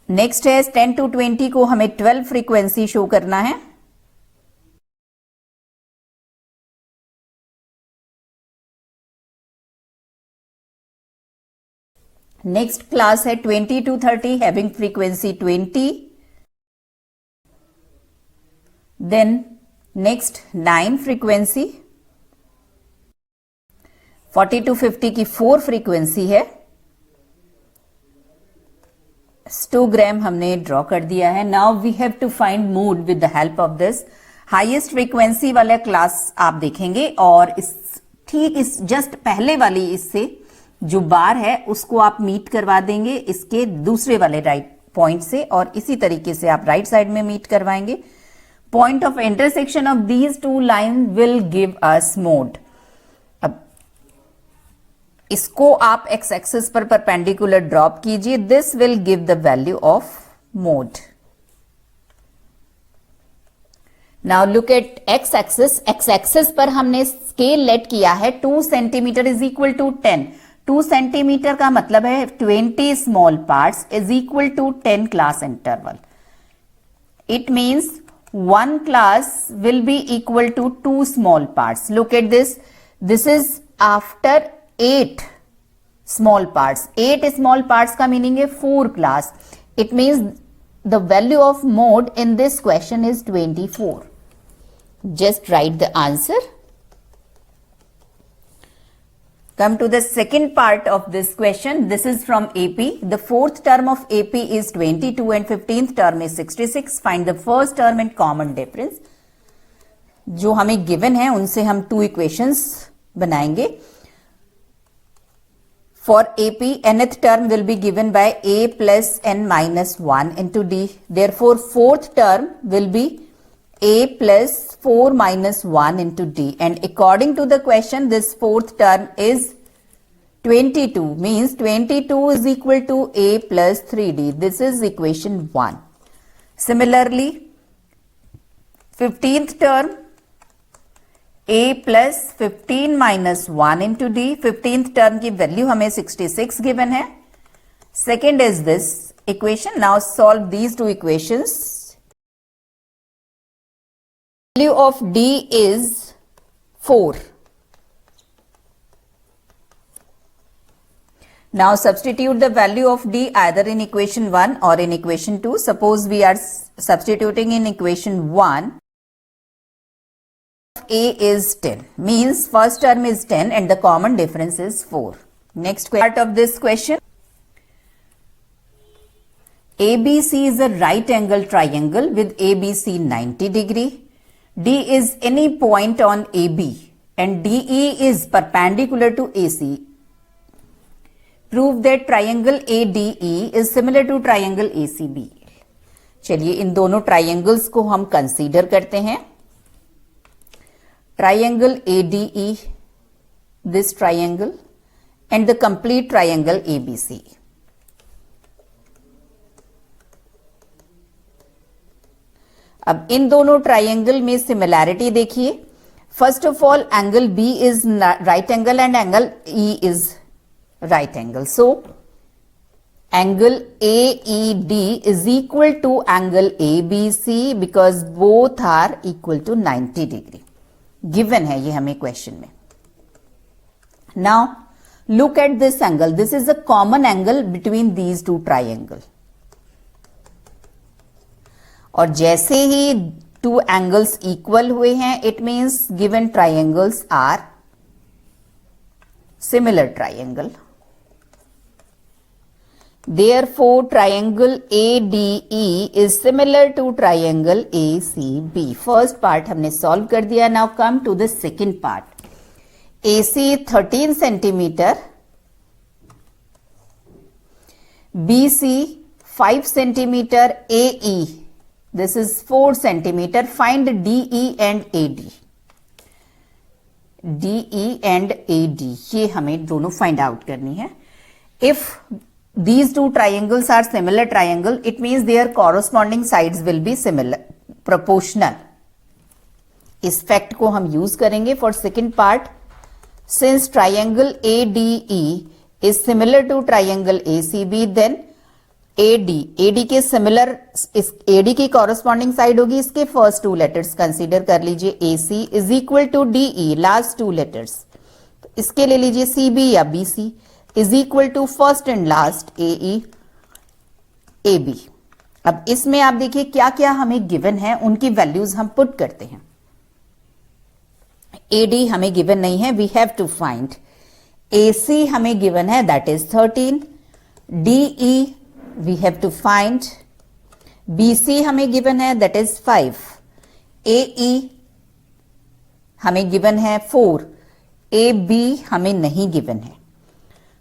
नेक्स्ट है 10 to 20 को हमें 12 फ्रीक्वेंसी शो करना है. नेक्स्ट क्लास है 20 to 30 having frequency 20. Then next 9 frequency. 40 to 50 की 4 फ्रीक्वेंसी है. हिस्टोग्राम हमने ड्रॉ कर दिया है. Now we have to find mode with the help of this. Highest frequency वाला क्लास आप देखेंगे और इस ठीक इस जस्ट पहले वाली इससे जो बार है उसको आप मीट करवा देंगे इसके दूसरे वाले राइट पॉइंट से और इसी तरीके से आप राइट साइड में मीट करवाएंगे. Point of intersection of these 2 line will give us mode. इसको आप एक्स एक्सिस पर परपेंडिकुलर ड्रॉप कीजिए. This will give the value of mode. Now look at X axis. X axis पर हमने scale let किया है 2 centimetre is equal to 10. 2 सेंटीमीटर का मतलब है 20 small parts is equal to 10 class interval. It means 1 class will be equal to 2 small parts. Look at this. This is after 8 small parts. 8 small parts का meaning है 4 class. It means the value of mode in this question is 24. Just write the answer. Come to the second part of this question. This is from AP. The fourth term of AP is 22 and 15th term is 66. Find the first term and common difference. जो हमें given है उनसे हम 2 equations बनाएंगे. For AP, nth term will be given by A plus n minus 1 into D. Therefore, fourth term will be A plus 4 minus 1 into D. And according to the question, this fourth term is 22. Means 22 is equal to A plus 3D. This is equation 1. Similarly, 15th term, a plus 15 minus 1 into d. 15th term की value हमें 66 given है. Second is this equation. Now solve these two equations. Value of d is 4. Now substitute the value of d either in equation 1 or in equation 2. Suppose we are substituting in equation 1. A is 10. Means first term is 10 and the common difference is 4. Next part of this question. ABC is a right angle triangle with ABC 90 degree. D is any point on AB and DE is perpendicular to AC. Prove that triangle ADE is similar to triangle ACB. चलिए इन दोनों triangles को हम consider करते हैं. Triangle ADE, this triangle, and the complete triangle ABC. अब इन दोनों triangle में similarity देखिए. First of all angle B is right angle and angle E is right angle. So, angle AED is equal to angle ABC because both are equal to 90 degree. Given है ये हमें question में. Now, look at this angle. This is a common angle between these two triangles. और जैसे ही two angles equal हुए हैं, it means given triangles are similar triangle. Therefore, triangle ADE is similar to triangle ACB. First part हमने solve कर दिया. Now come to the second part. AC 13 centimeter, BC 5 centimeter, AE this is 4 centimeter. Find DE and AD. DE and AD ये हमें दोनों find out करनी है. If these two triangles are similar triangle, it means their corresponding sides will be similar, proportional. इस fact को हम use करेंगे for second part. Since triangle ADE is similar to triangle ACB, then AD के similar, इस AD की corresponding side होगी इसके first two letters consider कर लीजिए. AC is equal to DE, last two letters. इसके ले लीजिए CB या BC is equal to first and last AE AB. अब इसमें आप देखिए क्या क्या हमें गिवन है, उनकी वैल्यूज हम पुट करते हैं. AD हमें गिवन नहीं है, we have to find. AC हमें गिवन है, that is 13. DE we have to find. BC हमें गिवन है, दैट इज 5. AE हमें गिवन है 4. AB हमें नहीं गिवन है.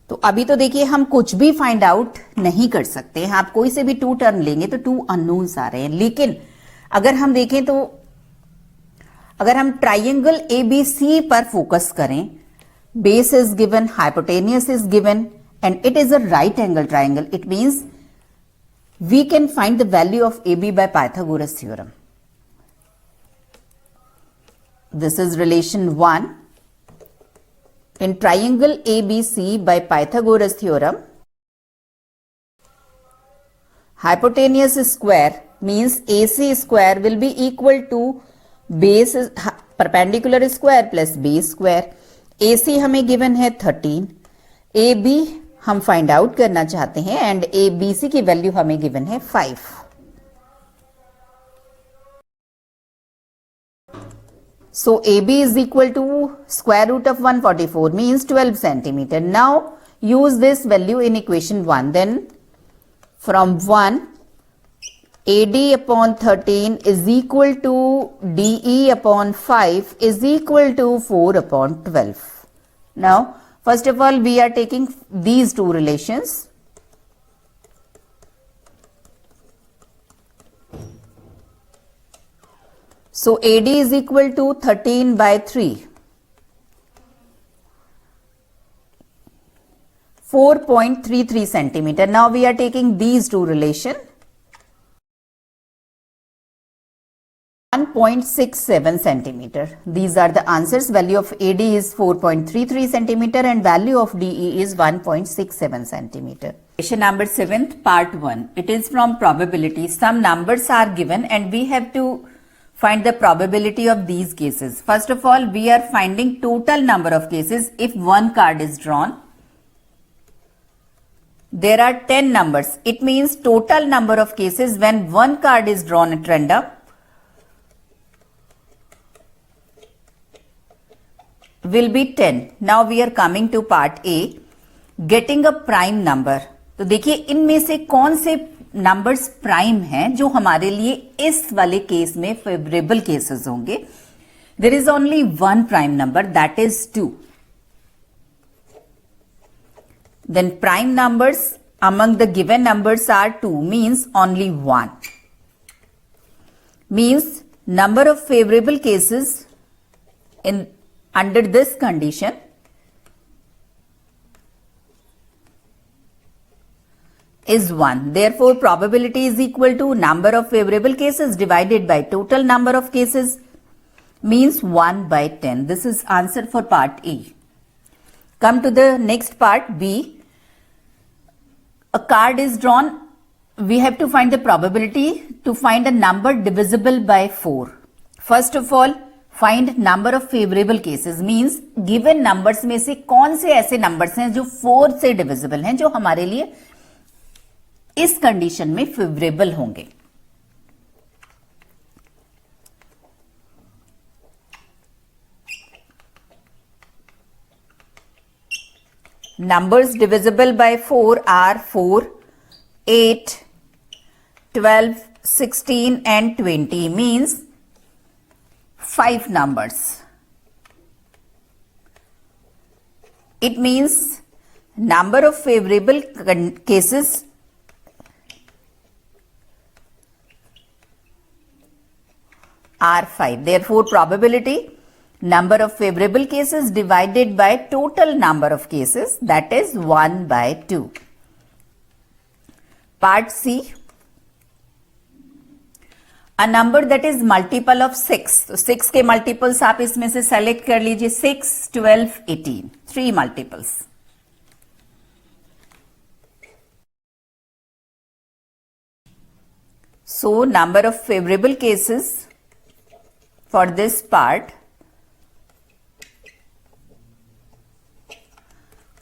तो अभी तो देखिए हम कुछ भी फाइंड आउट नहीं कर सकते हैं. आप कोई से भी टू टर्म लेंगे तो टू अननोन्स आ रहे हैं. लेकिन अगर हम देखें तो अगर हम ट्राइंगल ABC पर फोकस करें, base is given, hypotenuse is given and it is a right angle triangle, it means we can find the value of AB by Pythagoras theorem. This is relation 1. In triangle ABC by Pythagoras theorem, hypotenuse square means AC square will be equal to base perpendicular square plus base square. AC हमें given है 13. AB हम find out करना चाहते हैं and ABC की value हमें given है 5. So AB is equal to square root of 144 means 12 centimeter. Now use this value in equation 1. Then from 1, AD upon 13 is equal to DE upon 5 is equal to 4 upon 12. Now first of all we are taking these two relations. So AD is equal to 13 by 3. 4.33 centimeter. Now we are taking these two relations. 1.67 centimeter. These are the answers. Value of AD is 4.33 centimeter and value of DE is 1.67 centimeter. Question number 7th, part 1. It is from probability. Some numbers are given and we have to find the probability of these cases. First of all, we are finding total number of cases if one card is drawn. There are 10 numbers. It means total number of cases when one card is drawn at random will be 10. Now we are coming to part A, getting a prime number. तो देखिए इनमें से कौन से numbers prime हैं जो हमारे लिए इस वाले केस में फेवरेबल केसेस होंगे. There is only one prime number, that is 2. Then prime numbers among the given numbers are 2, means only 1. Means number of favorable cases in under this condition is 1. Therefore, probability is equal to number of favorable cases divided by total number of cases, means 1 by 10. This is answer for part A. Come to the next part, B. A card is drawn. We have to find the probability to find a number divisible by 4. First of all, find number of favorable cases, means given numbers में से कौन से ऐसे numbers हैं जो 4 से divisible हैं, जो हमारे लिए इस कंडीशन में फेवरेबल होंगे. Numbers divisible by 4 are 4, 8, 12, 16 and 20, means 5 numbers. It means number of favorable cases are 5. Therefore, probability number of favorable cases divided by total number of cases, that is 1 by 2. Part C. A number that is multiple of 6. तो 6 के multiples आप इसमें से select कर लीजिए. 6, 12, 18. 3 multiples. So, number of favorable cases for this part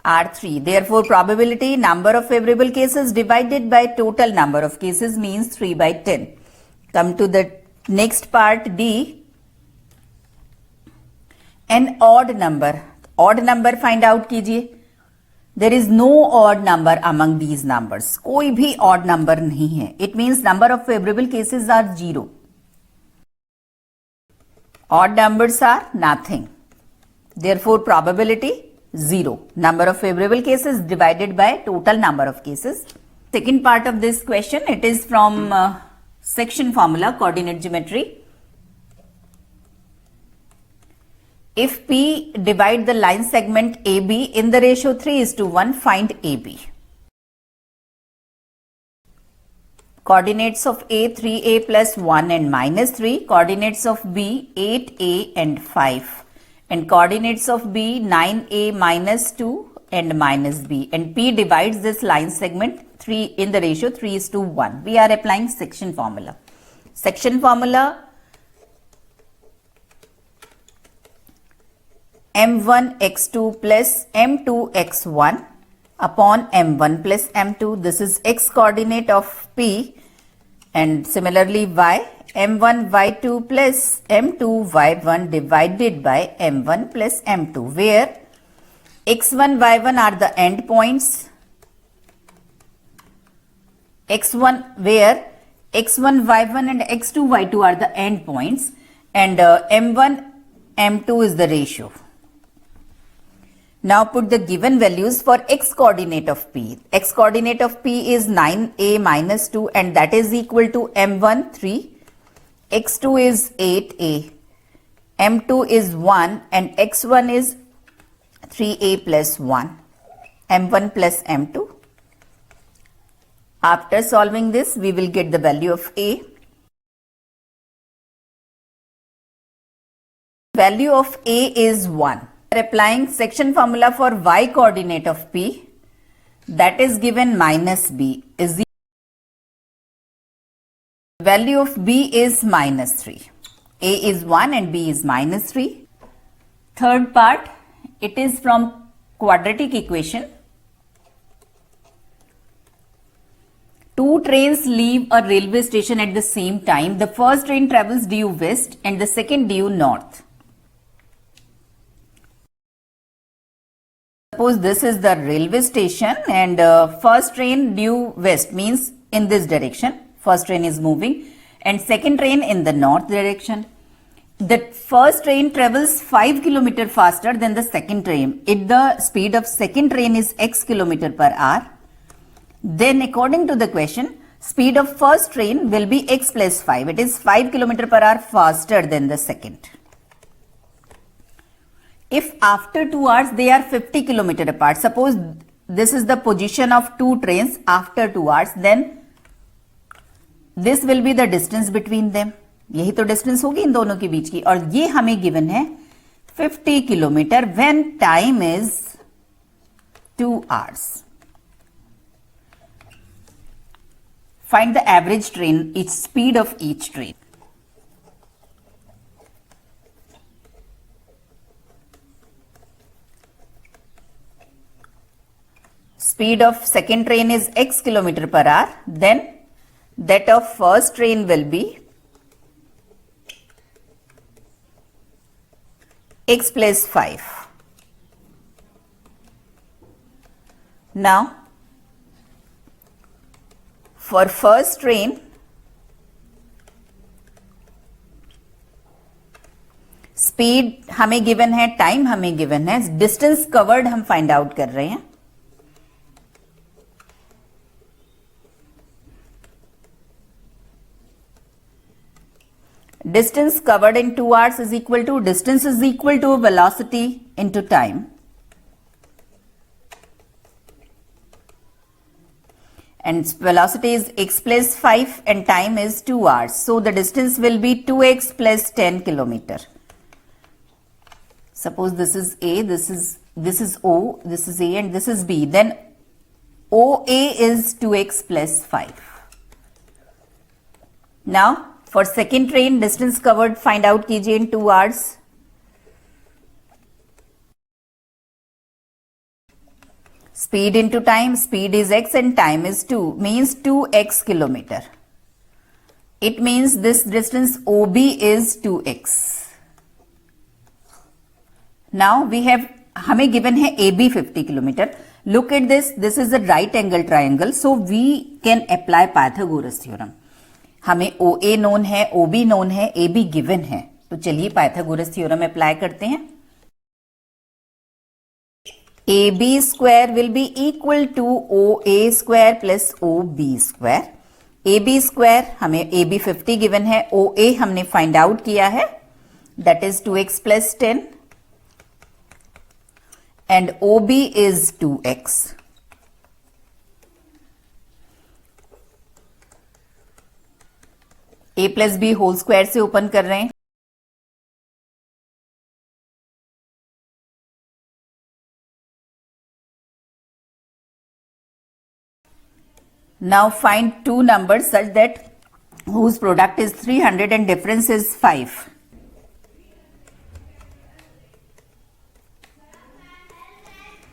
are 3. Therefore, probability number of favorable cases divided by total number of cases means 3 by 10. Come to the next part, D. An odd number. Odd number find out कीजिए. There is no odd number among these numbers. कोई भी odd number नहीं है. It means number of favorable cases are 0. Odd numbers are nothing. Therefore, probability 0. Number of favorable cases divided by total number of cases. Second part of this question, it is from section formula, coordinate geometry. If P divide the line segment AB in the ratio 3:1, find AB. Coordinates of A 3A plus 1 and minus 3. Coordinates of B 8A and 5. And coordinates of B 9A minus 2 and minus B. And P divides this line segment 3 in the ratio 3:1. We are applying section formula. Section formula, M1 x2 plus M2 x1 upon M1 plus M2. This is x coordinate of P, and similarly y, M1 y2 plus M2 y1 divided by M1 plus M2, where x1 y1 are the end points. X1 where x1 y1 and x2 y2 are the end points, and M1 M2 is the ratio. Now put the given values for x coordinate of P. X coordinate of P is 9A minus 2, and that is equal to M1 3, x2 is 8A, M2 is 1, and x1 is 3A plus 1, M1 plus M2. After solving this, we will get the value of A. value of A is 1. We are applying section formula for y coordinate of P, that is given minus B is the value of B is minus 3. A is 1 and B is minus 3. Third part, it is from quadratic equation. Two trains leave a railway station at the same time. The first train travels due west and the second due north. Suppose this is the railway station and first train due west means in this direction. First train is moving and second train in the north direction. The first train travels 5 km faster than the second train. If the speed of second train is x km per hour, then according to the question, speed of first train will be x plus 5. It is 5 km per hour faster than the second. If after 2 hours they are 50 km apart, suppose this is the position of two trains after 2 hours, then this will be the distance between them. यही तो distance होगी इन दोनों के बीच की और ये हमें given है 50 kilometre when time is 2 hours. Find the average train, each speed of each train. Speed of second train is x km per hour, then that of first train will be x plus 5. Now, for first train, speed हमें given है, time हमें given है, distance covered हम find out कर रहे हैं. Distance covered in 2 hours is equal to, distance is equal to velocity into time. And velocity is x plus 5 and time is 2 hours. So the distance will be 2x plus 10 kilometer. Suppose this is A, this is O, this is A and this is B. Then OA is 2x plus 5. Now, for second train, distance covered find out कीजिए in 2 hours. Speed into time, speed is x and time is 2, means 2x kilometer. It means this distance OB is 2x. Now we have, हमें given है AB 50 kilometer. Look at this, this is a right angle triangle, so we can apply Pythagoras theorem. हमें OA known है, OB known है, AB given है, तो चलिए Pythagoras theorem apply करते हैं. AB square will be equal to OA square plus OB square. AB square हमें AB 50 given है, OA हमने फाइंड आउट किया है, that is 2x plus 10 and OB is 2x. A plus B whole square से open कर रहे हैं. Now find two numbers such that whose product is 300 and difference is 5.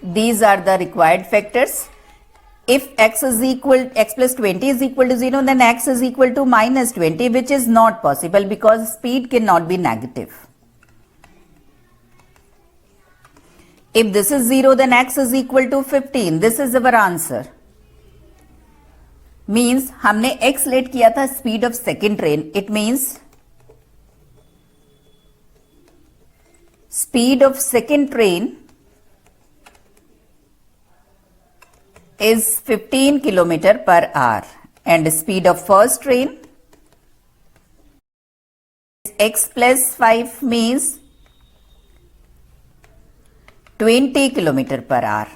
These are the required factors. If x plus 20 is equal to 0, then x is equal to minus 20, which is not possible because speed cannot be negative. If this is 0, then x is equal to 15. This is our answer. Means हमने x late किया था speed of second train. It means speed of second train is 15 km per hour and speed of first train is x plus 5 means 20 km per hour.